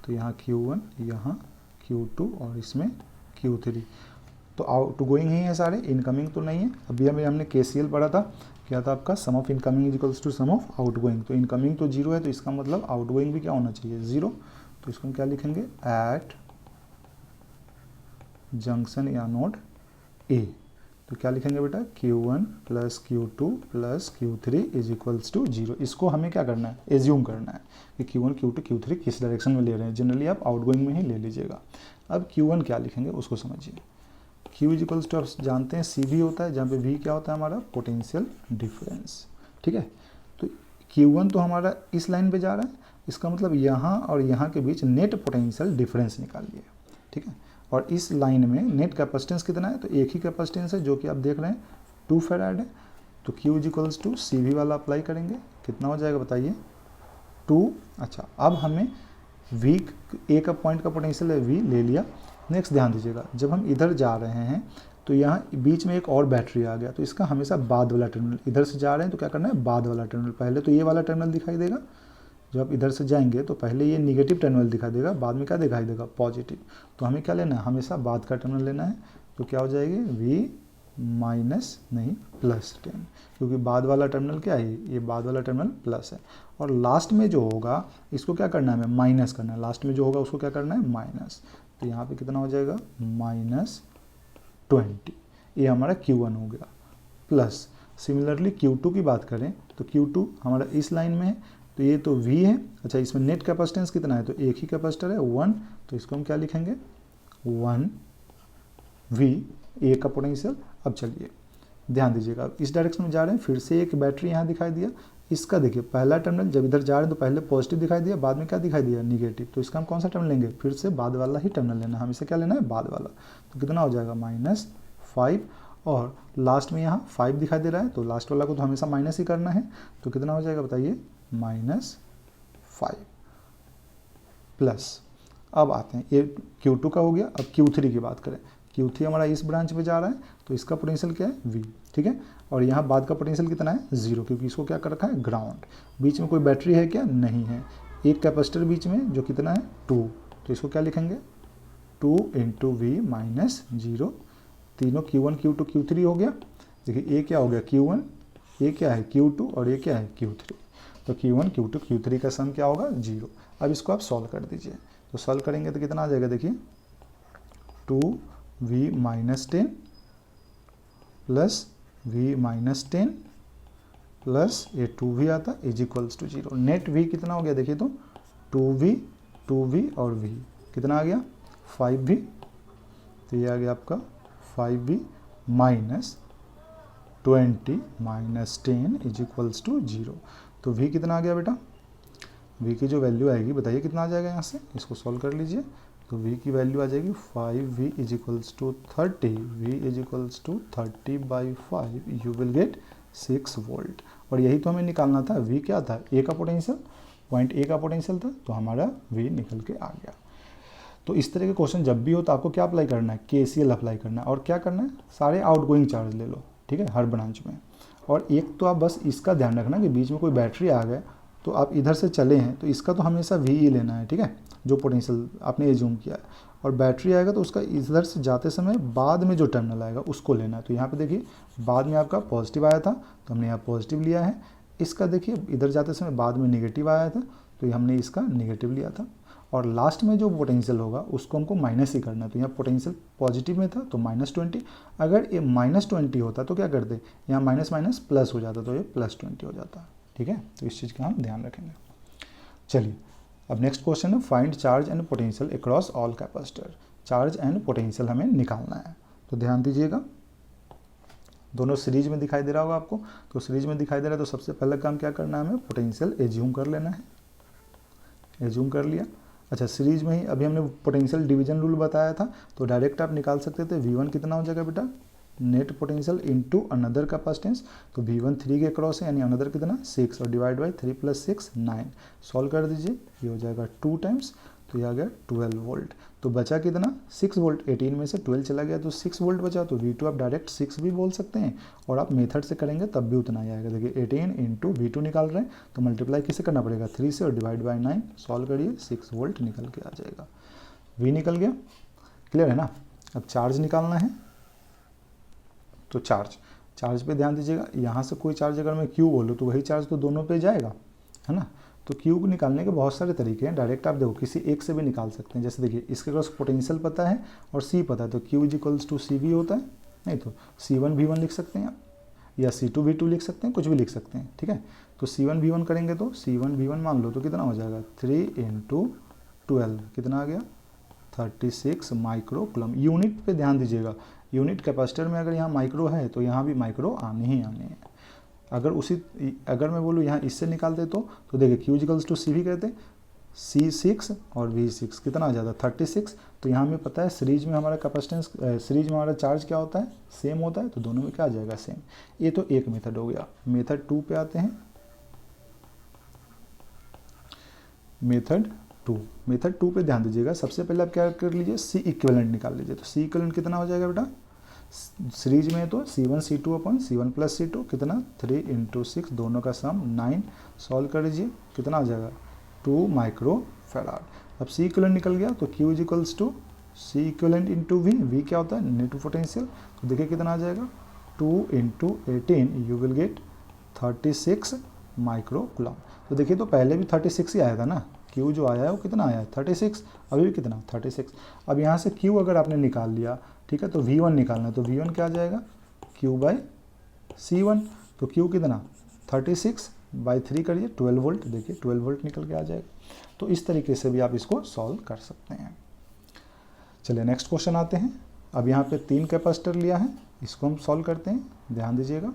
तो यहाँ Q1, यहाँ Q2 और इसमें Q3, तो आउटगोइंग ही है सारे, इनकमिंग तो नहीं है। अभी हमने KCL पढ़ा था, क्या था आपका, sum of incoming is equals to sum of outgoing. तो इनकमिंग तो 0 है, तो इसका मतलब आउटगोइंग भी क्या होना चाहिए, 0। तो इसको हम क्या लिखेंगे, एट जंक्शन या नोड ए। तो क्या लिखेंगे बेटा, Q1 plus Q2 plus Q3 is equals to 0। इसको हमें क्या करना है, एज्यूम करना है कि Q1, Q2, Q3 किस डायरेक्शन में ले रहे हैं। जनरली आप आउटगोइंग में ही ले लीजिएगा। अब Q1 क्या लिखेंगे उसको समझिए। Q इज इक्वल्स टू आप जानते हैं CV होता है, जहाँ पे V क्या होता है हमारा, पोटेंशियल डिफरेंस, ठीक है। तो Q1 तो हमारा इस लाइन पे जा रहा है, इसका मतलब यहाँ और यहाँ के बीच नेट पोटेंशियल डिफरेंस निकालिए, ठीक है। और इस लाइन में नेट कैपेसिटेंस कितना है, तो एक ही कैपेसिटेंस है जो कि आप देख रहे हैं 2 फैराड है। तो Q is equals to CV वाला अप्लाई करेंगे, कितना हो जाएगा बताइए, 2। अच्छा, अब हमें V, ए का पॉइंट का पोटेंशियल है V ले लिया। नेक्स्ट ध्यान दीजिएगा, जब हम इधर जा रहे हैं तो यहाँ बीच में एक और बैटरी आ गया, तो इसका हमेशा बाद वाला टर्मिनल, इधर से जा रहे हैं तो क्या करना है, बाद वाला टर्मिनल। पहले तो ये वाला टर्मिनल दिखाई देगा, जब आप इधर से जाएंगे तो पहले ये निगेटिव टर्मिनल दिखाई देगा, बाद में क्या दिखाई देगा, पॉजिटिव। तो हमें क्या लेना है, हमेशा बाद का टर्मिनल लेना है। तो क्या हो जाएगी, V माइनस नहीं प्लस 10, क्योंकि बाद वाला टर्मिनल क्या है, ये बाद वाला टर्मिनल प्लस है। और लास्ट में जो होगा इसको क्या करना है, हमें माइनस करना है। लास्ट में जो होगा उसको क्या करना है, माइनस। तो यहाँ पे कितना हो जाएगा, -20। ये हमारा Q1 हो गया। प्लस सिमिलरली Q2 की बात करें तो Q2 हमारा इस लाइन में है, तो ये तो V है। अच्छा, इसमें नेट कैपेसिटेंस कितना है, तो एक ही कैपेसिटर है 1, तो इसको हम क्या लिखेंगे, 1V, ए का पोटेंशियल। अब चलिए ध्यान दीजिएगा, इस डायरेक्शन में जा रहे हैं, फिर से एक बैटरी यहाँ दिखाई दिया। इसका देखिए पहला टर्मिनल जब इधर जा रहे हैं तो पहले पॉजिटिव दिखाई दिया, बाद में क्या दिखाई दिया, निगेटिव। तो इसका हम कौन सा टर्मिनल लेंगे, फिर से बाद वाला ही टर्मिनल लेना है, हमें इसे क्या लेना है, बाद वाला। तो कितना हो जाएगा, -5, और लास्ट में यहाँ 5 दिखाई दे रहा है, तो लास्ट वाला को तो हमेशा माइनस ही करना है। तो कितना हो जाएगा बताइए, -5 प्लस। अब आते हैं, ये Q2 का हो गया। अब Q3 की बात करें, Q3 हमारा इस ब्रांच में जा रहा है, तो इसका पोटेंशियल क्या है, V, ठीक है। और यहाँ बाद का पोटेंशियल कितना है, 0, क्योंकि इसको क्या कर रखा है, ग्राउंड। बीच में कोई बैटरी है क्या, नहीं है। एक कैपेसिटर बीच में जो कितना है, 2, तो इसको क्या लिखेंगे, 2 × V -0। तीनों Q1, Q2, Q3 हो गया। देखिए ये क्या हो गया, Q1, ये क्या है, Q2, और ये क्या है, Q3। तो Q1, Q2, Q3 का सम क्या होगा, 0। अब इसको आप सॉल्व कर दीजिए। तो सॉल्व करेंगे तो कितना आ जाएगा, देखिए 2V -10 प्लस V -10 प्लस ये 2V आता is equals to 0। Net V कितना हो गया, देखिए तो 2V और V कितना आ गया, 5V। तो ये आ गया आपका 5V -20 -10 इज इक्वल्स टू 0। तो V कितना आ गया बेटा, V की जो वैल्यू आएगी बताइए कितना आ जाएगा, यहाँ से इसको सॉल्व कर लीजिए। तो V की वैल्यू आ जाएगी 5V is equals to 30, V is equals to 30/5, you will get 6 volt. और यही तो हमें निकालना था, V क्या था, A का पोटेंशियल, पॉइंट A का पोटेंशियल था, तो हमारा V निकल के आ गया। तो इस तरह के क्वेश्चन जब भी हो तो आपको क्या अप्लाई करना है, KCL अप्लाई करना है। और क्या करना है, सारे आउटगोइंग चार्ज ले लो, ठीक है, हर ब्रांच में। और एक तो आप बस इसका ध्यान रखना कि बीच में कोई बैटरी आ गया तो आप इधर से चले हैं तो इसका तो हमेशा V ही लेना है, ठीक है, जो पोटेंशियल आपने एज्यूम किया है। और बैटरी आएगा तो उसका इधर से जाते समय बाद में जो टर्मिनल आएगा उसको लेना है। तो यहाँ पे देखिए बाद में आपका पॉजिटिव आया था तो हमने यहाँ पॉजिटिव लिया है। इसका देखिए इधर जाते समय बाद में निगेटिव आया था तो हमने इसका निगेटिव लिया था। और लास्ट में जो पोटेंशियल होगा उसको हमको माइनस ही करना है। तो यहाँ पोटेंशियल पॉजिटिव में था तो -20, अगर ये -20 होता तो क्या करते, यहाँ माइनस माइनस प्लस हो जाता, तो ये +20 हो जाता, ठीक है। तो इस चीज़ का हम ध्यान रखेंगे। चलिए अब नेक्स्ट क्वेश्चन है, find charge and potential across all capacitor. Charge and potential हमें निकालना है, तो ध्यान दीजिएगा। दोनों सीरीज में दिखाई दे रहा होगा आपको, तो सीरीज में दिखाई दे रहा है तो सबसे पहला काम क्या करना है, हमें पोटेंशियल एज्यूम कर लेना है। एज्यूम कर लिया। अच्छा, सीरीज में ही अभी हमने पोटेंशियल डिवीजन रूल बताया था, तो डायरेक्ट आप निकाल सकते थे। V1 कितना हो जाएगा बेटा, net potential into another capacitance, तो V1 3 के क्रॉस है यानी अनदर कितना 6 और डिवाइड बाई 3 + 6 9, सॉल्व कर दीजिए, ये हो जाएगा 2 टाइम्स, तो ये आ गया 12 वोल्ट। तो बचा कितना 6 वोल्ट, 18 में से 12 चला गया तो 6 वोल्ट बचा, तो V2 आप डायरेक्ट 6 भी बोल सकते हैं और आप मेथड से करेंगे तब भी उतना ही आएगा। देखिए 18 इंटू V2 निकाल रहे हैं तो मल्टीप्लाई किसे करना पड़ेगा 3 से और डिवाइड बाई 9, सॉल्व करिए 6 वोल्ट निकल के आ जाएगा। V निकल गया, क्लियर है ना। अब चार्ज निकालना है, तो चार्ज पे ध्यान दीजिएगा, यहाँ से कोई चार्ज अगर मैं Q बोलूँ तो वही चार्ज तो दोनों पे जाएगा, है ना। तो Q को निकालने के बहुत सारे तरीके हैं, डायरेक्ट आप देखो किसी एक से भी निकाल सकते हैं। जैसे देखिए इसके पास पोटेंशियल पता है और C पता है, तो Q = CV होता है, नहीं तो C1 V1 लिख सकते हैं आप, या C2 V2 लिख सकते हैं, कुछ भी लिख सकते हैं, ठीक है। तो C1 V1 करेंगे तो C1 V1 मान लो तो कितना हो जाएगा 3 × 12, कितना आ गया 36 माइक्रो कूलम। यूनिट पे ध्यान दीजिएगा, यूनिट कैपेसिटर में अगर यहाँ माइक्रो है तो यहाँ भी माइक्रो आने ही आने हैं। अगर मैं बोलूँ यहाँ इससे निकालते तो देखिए Q = CV कहते, C6 और V6 कितना आ जाता 36, तो यहाँ हमें पता है सीरीज में हमारा कैपेसिटेंस, सीरीज में हमारा चार्ज क्या होता है सेम होता है, तो दोनों में क्या आ जाएगा सेम। ये तो एक मेथड हो गया। मेथड 2 पे आते हैं, मेथड 2 पे ध्यान दीजिएगा। सबसे पहले आप क्या कर लीजिए C इक्विवेलेंट निकाल लीजिए, तो C इक्विवेलेंट कितना हो जाएगा बेटा, सीरीज में तो C1 C2 अपन C1 + C2 कितना 3 × 6 दोनों का सम 9, सॉल्व कर लीजिए कितना आ जाएगा 2 माइक्रो फैराड। अब C इक्विवेलेंट निकल गया तो Q = C equivalent into V क्या होता है नेट पोटेंशियल, तो देखिए कितना आ जाएगा 2 × 18 you will gate 36 micro coulomb. तो देखिए तो पहले भी 36 ही आया था ना, Q जो आया है वो कितना आया है 36, अभी भी कितना 36। अब यहाँ से Q अगर आपने निकाल लिया, ठीक है, तो V1 निकालना है, तो V1 क्या आ जाएगा Q/C1, तो Q कितना 36/3 करिए 12 वोल्ट, देखिए 12 वोल्ट निकल के आ जाएगा। तो इस तरीके से भी आप इसको सॉल्व कर सकते हैं। चलिए नेक्स्ट क्वेश्चन आते हैं। अब यहाँ पे 3 कैपेसिटर लिया है, इसको हम सॉल्व करते हैं, ध्यान दीजिएगा।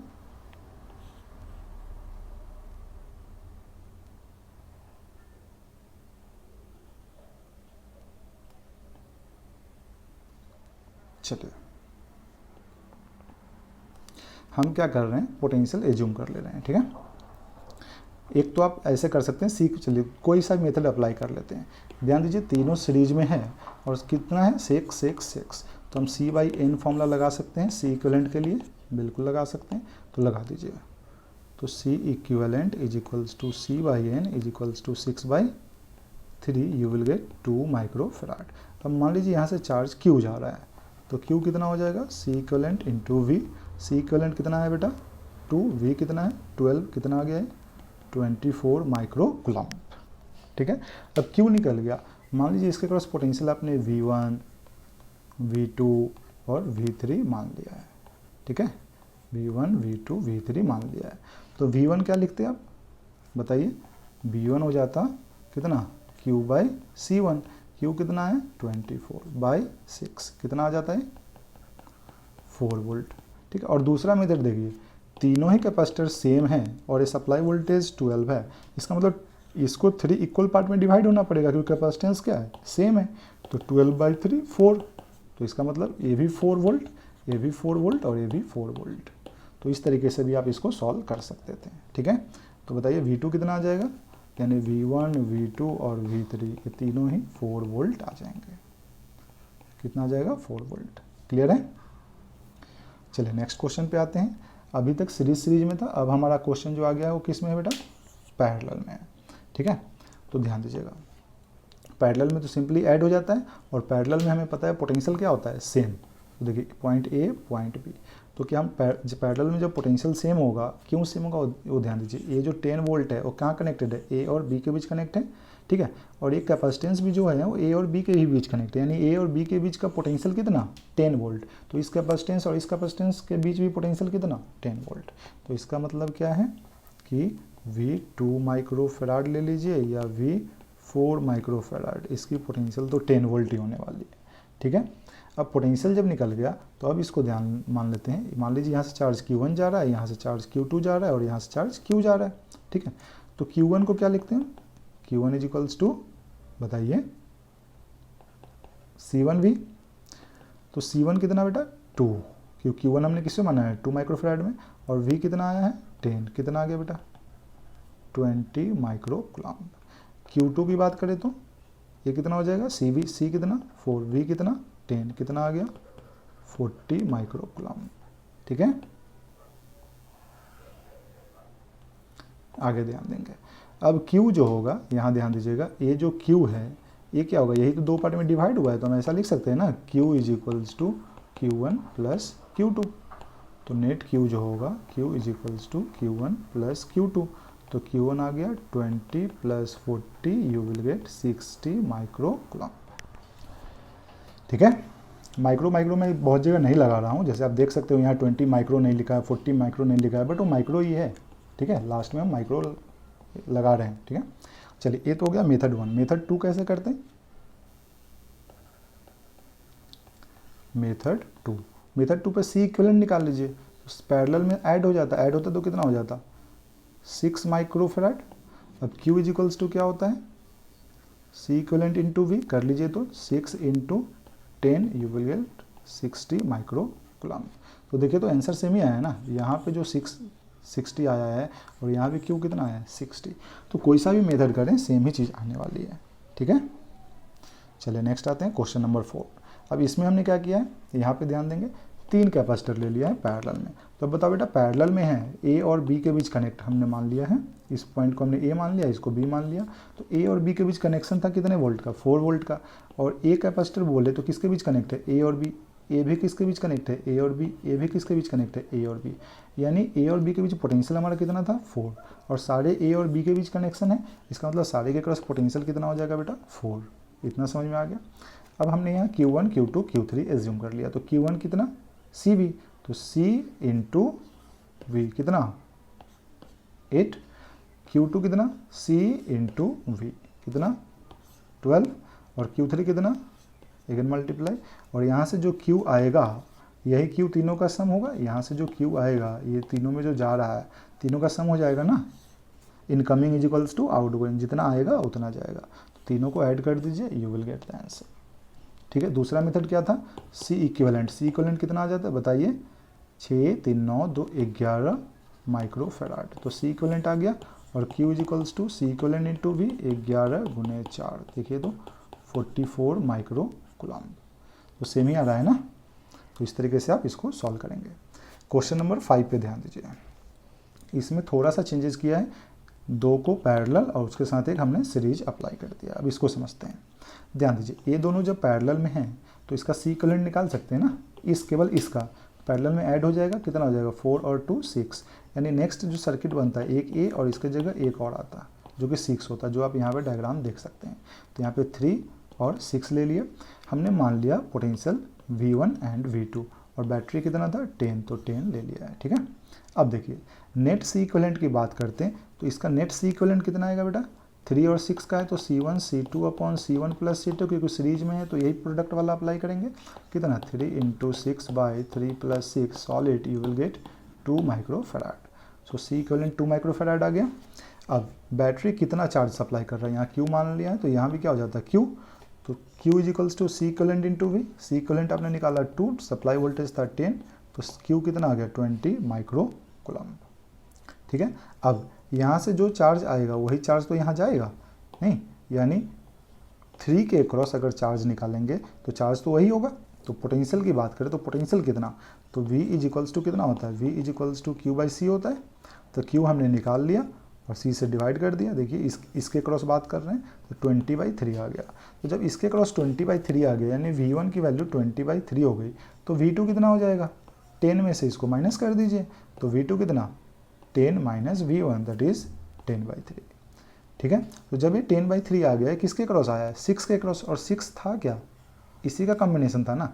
चलिए हम क्या कर रहे हैं पोटेंशियल एज्यूम कर ले रहे हैं, ठीक है। एक तो आप ऐसे कर सकते हैं चलिए कोई सा मेथड अप्लाई कर लेते हैं। ध्यान दीजिए तीनों सीरीज में है और कितना है 6, तो हम C/N फॉर्मूला लगा सकते हैं C इक्विवेलेंट के लिए, बिल्कुल लगा सकते हैं, तो लगा दीजिए। तो C equivalent = C/N = 6/3 you will get 2 micro farad. अब मान लीजिए यहाँ से चार्ज Q जा रहा है, तो Q कितना हो जाएगा C equivalent into V। C equivalent कितना है बेटा 2, V कितना है 12, कितना आ गया है 24 माइक्रो कूलम, ठीक है। अब Q निकल गया, मान लीजिए इसके क्रॉस पोटेंशियल आपने V1, V2 और V3 मान लिया है, ठीक है, V1, V2, V3 मान लिया है। तो V1 क्या लिखते हैं आप बताइए, V1 हो जाता कितना Q/C1, Q कितना है 24/6, कितना आ जाता है 4 वोल्ट, ठीक है। और दूसरा मेथड देखिए तीनों ही कैपेसिटर सेम है और ये सप्लाई वोल्टेज 12 है, इसका मतलब इसको 3 इक्वल पार्ट में डिवाइड होना पड़ेगा क्योंकि कैपेसिटेंस क्या है सेम है, तो 12/3 4, तो इसका मतलब ये भी 4 वोल्ट, ये भी 4 वोल्ट और ये भी 4 वोल्ट। तो इस तरीके से भी आप इसको सॉल्व कर सकते थे, ठीक है। तो बताइए V2 कितना आ जाएगा, यानी V1, V2 और V3 ये तीनों ही 4 वोल्ट आ जाएंगे, कितना आ जाएगा 4 वोल्ट, क्लियर है। चलिए नेक्स्ट क्वेश्चन पे आते हैं। अभी तक सीरीज में था, अब हमारा क्वेश्चन जो आ गया है वो किस में है बेटा पैरेलल में है, ठीक है। तो ध्यान दीजिएगा पैरेलल में तो सिंपली ऐड हो जाता है और पैरेलल में हमें पता है पोटेंशियल क्या होता है सेम। तो देखिए पॉइंट A पॉइंट B, तो क्या हम पैरेलल में जब पोटेंशियल सेम होगा, क्यों सेम होगा वो ध्यान दीजिए। ये जो 10 वोल्ट है वो कहाँ कनेक्टेड है A और B के बीच कनेक्ट है, ठीक है। और एक कैपेसिटेंस भी जो है वो A और B के ही बीच कनेक्ट है, यानी A और B के बीच का पोटेंशियल कितना 10 वोल्ट, तो इस कैपेसिटेंस और इस कैपेसिटेंस के बीच भी पोटेंशियल कितना 10 वोल्ट। तो इसका मतलब क्या है कि V2 माइक्रो फैराड ले लीजिए या V4 माइक्रो फैराड, इसकी पोटेंशियल तो 10 वोल्ट ही होने वाली है, ठीक है। अब पोटेंशियल जब निकल गया तो अब इसको ध्यान मान लेते हैं। मान लीजिए यहाँ से चार्ज Q1 जा रहा है, यहाँ से चार्ज Q2 जा रहा है और यहाँ से चार्ज Q जा रहा है, ठीक है। तो Q1 को क्या लिखते हैं, Q1 = बताइए C1V, तो C1 कितना बेटा 2, Q1 हमने किससे माना है 2 माइक्रोफैराड में, और V कितना आया है 10, कितना आ गया बेटा 20 माइक्रोकूलम्ब। Q2 की बात करें तो ये कितना हो जाएगा C कितना 4, V कितना 10, कितना आ गया 40 माइक्रोकूलम्ब। ठीक है, आगे ध्यान देंगे। अब Q जो होगा, यहाँ ध्यान दीजिएगा, ये जो Q है ये क्या होगा, यही तो दो पार्ट में डिवाइड हुआ है, तो हम ऐसा लिख सकते हैं ना Q is equals to Q1 plus Q2। तो नेट Q जो होगा Q is equals to Q1 plus Q2। तो Q1 आ गया 20 plus 40, you will get 60 microcoulomb. ठीक है, माइक्रो में बहुत जगह नहीं लगा रहा हूँ, जैसे आप देख सकते हो यहाँ 20 माइक्रो नहीं लिखा है, 40 माइक्रो नहीं लिखा है, बट वो माइक्रो ही है। ठीक है, लास्ट में हम माइक्रो लगा रहे हैं। ठीक है, चलिए ये तो हो गया मेथड 1। मेथड 2 कैसे करते हैं, मेथड 2 पे सी इक्विवेलेंट निकाल लीजिए, पैरेलल में ऐड हो जाता, ऐड होता तो कितना हो जाता 6 माइक्रोफैराड। अब Q इज इक्वल्स टू क्या होता है सी इक्विवेलेंट इंटू वी, कर लीजिए तो 6 इंटू 10 यू विल गेट 60 माइक्रोकूलम्ब। तो देखिए तो आंसर सेम ही आया है ना, यहाँ पे जो 60 आया है और यहाँ पे Q कितना आया है 60। तो कोई सा भी मेथड करें सेम ही चीज़ आने वाली है। ठीक है, चलिए नेक्स्ट आते हैं क्वेश्चन नंबर 4। अब इसमें हमने क्या किया है, यहाँ पे ध्यान देंगे, 3 कैपेसिटर ले लिया है पैरेलल में। तो अब बताओ बेटा पैरेलल में है ए और बी के बीच कनेक्ट हमने मान लिया है, इस पॉइंट को हमने ए मान लिया, इसको बी मान लिया। तो ए और बी के बीच कनेक्शन था कितने वोल्ट का 4 वोल्ट का, और ए कैपेसिटर बोले तो किसके बीच कनेक्ट है ए और बी, ए भी किसके बीच कनेक्ट है ए और बी, ए भी किसके बीच कनेक्ट है ए और बी, यानी ए और बी के बीच पोटेंशियल हमारा कितना था 4, और सारे ए और बी के बीच कनेक्शन है, इसका मतलब सारे के क्रॉस पोटेंशियल कितना हो जाएगा बेटा 4। इतना समझ में आ गया। अब हमने यहाँ Q1 Q2 Q3 एज्यूम कर लिया, तो Q1 कितना CV, तो C इंटू वी कितना 8, Q2 कितना C इंटू वी कितना 12, और Q3 कितना अगेन मल्टीप्लाई, और यहाँ से जो Q आएगा यही Q तीनों का सम होगा, यहाँ से जो Q आएगा ये तीनों में जो जा रहा है तीनों का सम हो जाएगा ना, incoming is equals to outgoing, जितना आएगा उतना जाएगा, तो तीनों को ऐड कर दीजिए you will get the answer. ठीक है, दूसरा मेथड क्या था सी इक्विवेलेंट, सी इक्विवेलेंट कितना आ जाता है बताइए 6 3 9 2 11 माइक्रोफैराड, तो सी इक्विवेलेंट आ गया, और Q is equals to C equivalent into V 11 गुने 4, देखिए तो 44 माइक्रोकूलम्ब। तो सेम ही आ रहा है ना, तो इस तरीके से आप इसको सॉल्व करेंगे। क्वेश्चन नंबर 5 पे ध्यान दीजिए, इसमें थोड़ा सा चेंजेस किया है, 2 को पैरेलल और उसके साथ एक हमने सीरीज अप्लाई कर दिया। अब इसको समझते हैं, ध्यान दीजिए, ये दोनों जब पैरेलल में हैं तो इसका सी इक्विवेलेंट निकाल सकते हैं ना, इस केवल इसका पैरेलल में ऐड हो जाएगा, कितना हो जाएगा 4 और 2 6, यानी नेक्स्ट जो सर्किट बनता है एक ए और इसके जगह एक और आता जो कि 6 होता है, जो आप यहाँ पे डायग्राम देख सकते हैं। तो यहाँ पे 3 और 6 ले लिए, हमने मान लिया पोटेंशियल V1 एंड V2, और बैटरी कितना था 10, तो 10 ले लिया है। ठीक है, अब देखिए नेट सी इक्विवेलेंट की बात करते हैं, तो इसका नेट सी इक्विवेलेंट कितना आएगा बेटा 3 और 6 का है, तो C1 C2 upon C1 plus C2, क्योंकि सीरीज में है तो यही प्रोडक्ट वाला अप्लाई करेंगे, कितना 3 into 6 by 3 plus 6 solid, you will get 2 microfarad. So C equivalent 2 microfarad आ गया। अब बैटरी कितना चार्ज सप्लाई कर रहा है, यहाँ Q मान लिया है, तो यहाँ भी क्या हो जाता है Q, तो Q is equals to C equivalent into V, C equivalent आपने निकाला 2, सप्लाई वोल्टेज था 10, तो Q कितना आ गया 20 माइक्रोकूलम्ब। ठीक है, अब यहाँ से जो चार्ज आएगा वही चार्ज तो यहाँ जाएगा नहीं, यानी 3 के क्रॉस अगर चार्ज निकालेंगे तो चार्ज तो वही होगा। तो पोटेंशियल की बात करें तो पोटेंशियल कितना, तो V इज इक्वल्स टू कितना होता है, V is equals to Q by C होता है, तो Q हमने निकाल लिया और C से डिवाइड कर दिया। देखिए इसके क्रॉस बात कर रहे हैं तो 20/3 आ गया, तो जब इसके क्रॉस 20/3 आ गया यानी V1 की वैल्यू 20/3 हो गई, तो V2 कितना हो जाएगा 10 में से इसको माइनस कर दीजिए, तो V2 कितना 10 माइनस V1 दैट इज 10/3। ठीक है, तो जब ये 10/3 आ गया है किसके क्रॉस आया है 6 के क्रॉस, और 6 था क्या इसी का कॉम्बिनेशन था ना,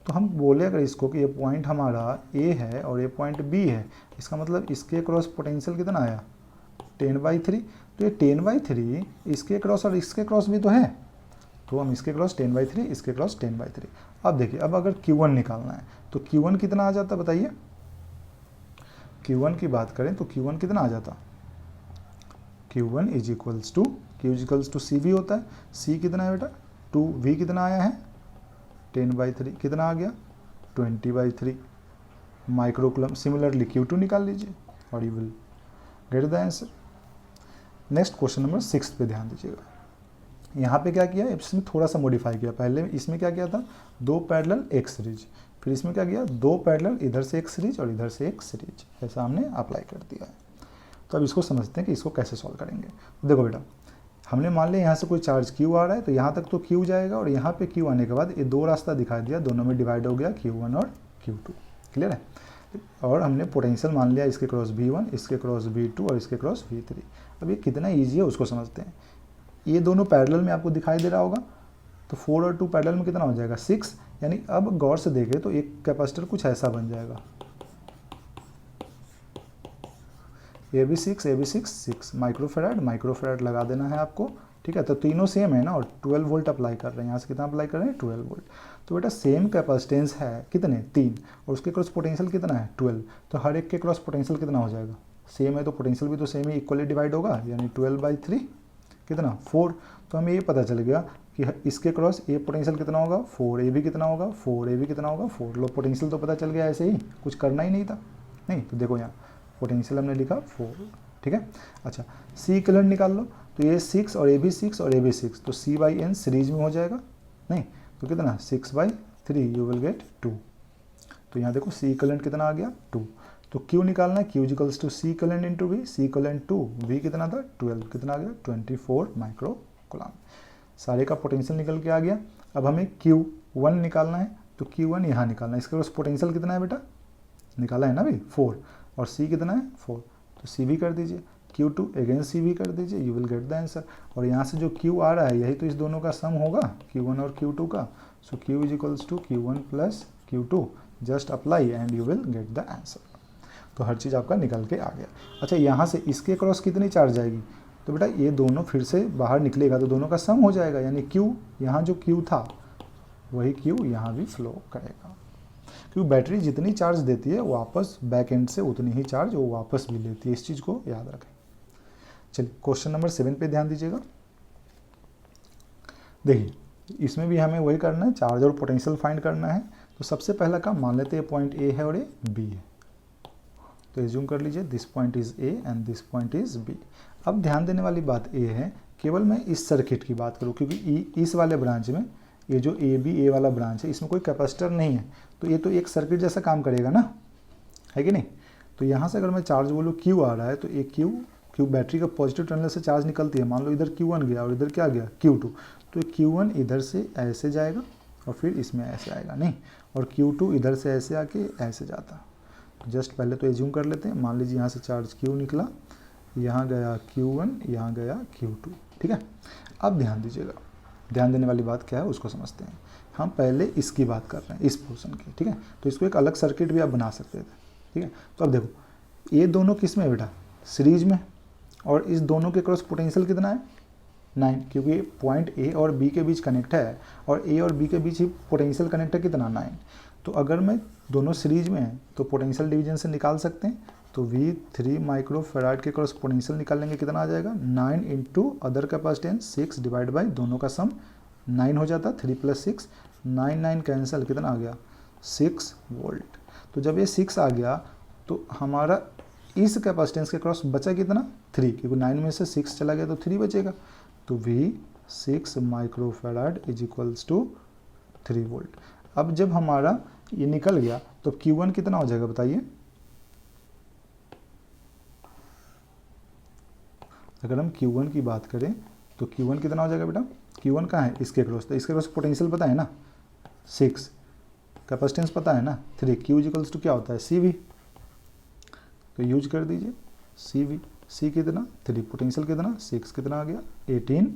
तो हम बोले अगर इसको कि ये पॉइंट हमारा A है और ये पॉइंट B है, इसका मतलब इसके क्रॉस पोटेंशियल कितना आया 10/3, तो ये 10/3 इसके क्रॉस और इसके क्रॉस भी तो है, तो हम इसके क्रॉस 10/3 इसके क्रॉस 10/3। अब देखिए अब अगर Q1 निकालना है तो Q1 कितना आ जाता बताइए, Q1 की बात करें तो Q1 कितना आ जाता, Q1 is equals to CV होता है, C कितना है बेटा 2, V कितना आया है 10/3, कितना आ गया 20/3, माइक्रोकुलम। सिमिलरली Q2 निकाल लीजिए और you will get the answer. Next question number 6 पे ध्यान दीजिएगा। यहाँ पे क्या किया, इसमें थोड़ा सा मॉडिफाई किया। पहले इसमें क्या किया था, 2 पैरेलल एक सीरीज, फिर इसमें क्या किया, 2 पैरेलल इधर से एक सीरीज और इधर से एक सीरीज, ऐसा हमने अप्लाई कर दिया है। तो अब इसको समझते हैं कि इसको कैसे सॉल्व करेंगे। देखो बेटा, हमने मान लिया यहाँ से कोई चार्ज Q आ रहा है, तो यहाँ तक तो Q जाएगा और यहाँ पे Q आने के बाद ये 2 रास्ता दिखा दिया, दोनों में डिवाइड हो गया Q1 और Q2। क्लियर है। और हमने पोटेंशियल मान लिया इसके क्रॉस V1, इसके क्रॉस V2 और इसके क्रॉस V3। अब ये कितना ईजी है उसको समझते हैं। ये दोनों पैरेलल में आपको दिखाई दे रहा होगा, तो 4 और 2 पैरेलल में कितना हो जाएगा, 6। यानी अब गौर से देखें तो एक कैपेसिटर कुछ ऐसा बन जाएगा, ये भी 6, ये भी 6 माइक्रोफेराड लगा देना है आपको। ठीक है, तो तीनों सेम है ना, और 12 वोल्ट अप्लाई कर रहे हैं। यहाँ से कितना अप्लाई कर रहे हैं, 12 वोल्ट। तो बेटा सेम कैपेसिटेंस है कितने, 3, और उसके क्रॉस पोटेंशियल कितना है, 12। तो हर एक के क्रॉस पोटेंशियल कितना हो जाएगा, सेम है तो पोटेंशियल भी तो सेम ही इक्वली डिवाइड होगा, यानी 12/3 कितना, 4। तो हमें ये पता चल गया कि इसके क्रॉस ए पोटेंशियल कितना होगा, 4, ए भी कितना होगा, 4, ए भी कितना होगा, 4। लो पोटेंशियल तो पता चल गया, ऐसे ही कुछ करना ही नहीं था। नहीं तो देखो यहाँ पोटेंशियल हमने लिखा 4। ठीक है। अच्छा, सी इक्विवेलेंट निकाल लो, तो ये 6 और ये भी 6 और ये भी 6, तो C/N सीरीज में हो जाएगा। नहीं तो कितना, 6/3, यू विल गेट 2। तो यहाँ देखो सी इक्विवेलेंट कितना आ गया, 2। तो Q निकालना है, Q equals to C equivalent into V, C equivalent to V कितना था, 12, कितना आ गया, 24 माइक्रोकुलम। सारे का पोटेंशियल निकल के आ गया। अब हमें Q1 निकालना है, तो Q1 यहाँ निकालना है। इसके पास पोटेंशियल कितना है बेटा, निकाला है ना भाई, 4, और C कितना है, 4, तो C भी कर दीजिए। Q2 अगेन C भी कर दीजिए, you will get the answer. और यहाँ से जो Q आ रहा है यही तो इस दोनों का सम होगा, Q1 और Q2 का। So Q is equals to Q1 plus Q2, just apply and you will get the answer. तो हर चीज़ आपका निकल के आ गया। अच्छा, यहाँ से इसके क्रॉस कितनी चार्ज आएगी, तो बेटा ये दोनों फिर से बाहर निकलेगा तो दोनों का सम हो जाएगा, यानी Q यहाँ जो Q था वही Q यहाँ भी फ्लो करेगा। क्योंकि बैटरी जितनी चार्ज देती है वापस बैक एंड से उतनी ही चार्ज वो वापस भी लेती है, इस चीज़ को याद रखें। चलिए क्वेश्चन नंबर 7 पे ध्यान दीजिएगा। देखिए इसमें भी हमें वही करना है, चार्ज और पोटेंशियल फाइंड करना है। तो सबसे पहला काम मान लेते हैं पॉइंट ए है और ये बी है, तो एज्यूम कर लीजिए this point is A and this point is B. अब ध्यान देने वाली बात ये है, केवल मैं इस सर्किट की बात करूँ, क्योंकि इस वाले ब्रांच में ये जो ए वाला ब्रांच है इसमें कोई कैपेसिटर नहीं है, तो ये तो एक सर्किट जैसा काम करेगा ना, है कि नहीं। तो यहाँ से अगर मैं चार्ज बोलूँ Q आ रहा है, तो एक Q बैटरी का पॉजिटिव टर्मिनल से चार्ज निकलती है। मान लो इधर Q1 गया और इधर क्या गया, Q2, तो Q1 इधर से ऐसे जाएगा और फिर इसमें ऐसे आएगा, नहीं, और Q2 इधर से ऐसे आके ऐसे जाता। जस्ट पहले तो एज्यूम कर लेते हैं, मान लीजिए यहाँ से चार्ज Q निकला, यहाँ गया Q1, यहाँ गया Q2। ठीक है। अब ध्यान दीजिएगा, ध्यान देने वाली बात क्या है उसको समझते हैं। हम पहले इसकी बात कर रहे हैं, इस पोर्शन की। ठीक है, तो इसको एक अलग सर्किट भी आप बना सकते थे। ठीक है, तो अब देखो ये दोनों किस में है बेटा, सीरीज में, और इस दोनों के क्रॉस पोटेंशियल कितना है, 9, क्योंकि पॉइंट ए और बी के बीच कनेक्ट है और ए और बी के बीच ही पोटेंशियल कनेक्ट है कितना, 9। तो अगर मैं दोनों सीरीज में है तो पोटेंशियल डिवीजन से निकाल सकते हैं, तो V3 माइक्रोफेराड के क्रॉस पोटेंशियल निकालेंगे, कितना आ जाएगा, 9 into other capacitance 6 divide by दोनों का सम 9 हो जाता, 3 + 6, 9 कैंसिल, कितना आ गया, 6 वोल्ट। तो जब ये 6 आ गया तो हमारा इस कैपेसिटेंस के क्रॉस बचा कितना, 3, क्योंकि 9 में से 6 चला गया तो 3 बचेगा। तो V6 microfarad is equals to 3 volt. अब जब हमारा ये निकल गया तो Q1 कितना हो जाएगा बताइए, अगर हम Q1 की बात करें तो Q1 कितना हो जाएगा बेटा, Q1 कहाँ है, इसके क्रॉस, तो इसके क्रॉस पोटेंशियल पता है ना 6, कैपेसिटेंस पता है ना 3, Q इक्वल्स टू क्या होता है CV, तो यूज कर दीजिए CV, C कितना 3, पोटेंशियल कितना 6, कितना आ गया 18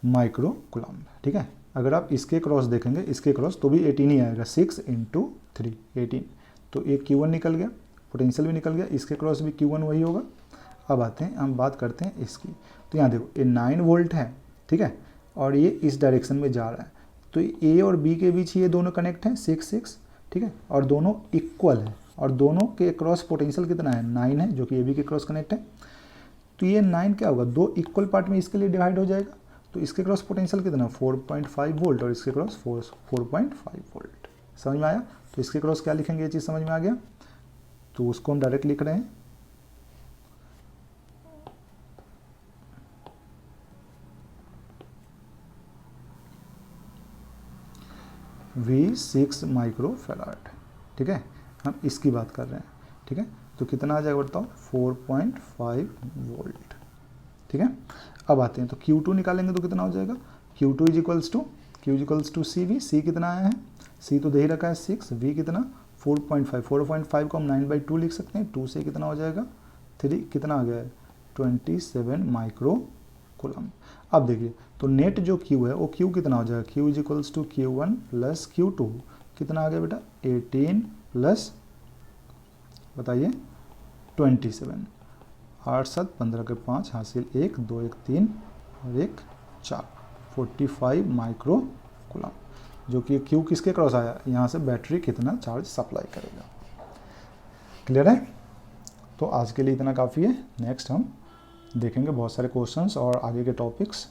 माइक्रोकुलम। ठीक है, अगर आप इसके क्रॉस देखेंगे, इसके क्रॉस तो भी 18 ही आएगा, 6 × 3 18, तो एक Q1 निकल गया, पोटेंशियल भी निकल गया, इसके क्रॉस भी Q1 वही होगा। अब आते हैं, हम बात करते हैं इसकी। तो यहाँ देखो ये 9 वोल्ट है, ठीक है, और ये इस डायरेक्शन में जा रहा है, तो ए और बी के बीच ये दोनों कनेक्ट हैं 6, ठीक है, और दोनों इक्वल है, और दोनों के क्रॉस पोटेंशियल कितना है, 9 है, जो कि ए बी के क्रॉस कनेक्ट है। तो ये 9 क्या होगा, 2 इक्वल पार्ट में इसके लिए डिवाइड हो जाएगा, तो इसके क्रॉस पोटेंशियल कितना 4.5 वोल्ट और इसके क्रॉस 4.5 वोल्ट। समझ में आया। तो इसके क्रॉस क्या लिखेंगे, ये चीज़ समझ में आ गया। तो उसको हम डायरेक्ट लिख रहे हैं V6 माइक्रोफैराड, ठीक है, हम इसकी बात कर रहे हैं, ठीक है। तो कितना आ जाएगा बताओ, 4.5 वोल्ट, ठीक है। अब आते हैं तो Q2 निकालेंगे तो कितना हो जाएगा, Q2 is equals to CV, C कितना आया है, C तो दे ही रखा है 6, V कितना 4.5, 4.5 को हम 9/2 लिख सकते हैं, 2 से कितना हो जाएगा 3, कितना आ गया है 27 माइक्रो कूलम। अब देखिए तो नेट जो Q है वो Q कितना हो जाएगा, Q is equals to Q1 plus Q2, कितना आ गया बेटा 18 प्लस बताइए 27, 8 7 15 के 5 हासिल 1 2 1 3 और 1 4, 45 माइक्रो कूलम, जो कि Q किसके क्रॉस आया, यहाँ से बैटरी कितना चार्ज सप्लाई करेगा। क्लियर है। तो आज के लिए इतना काफ़ी है, नेक्स्ट हम देखेंगे बहुत सारे क्वेश्चंस और आगे के टॉपिक्स।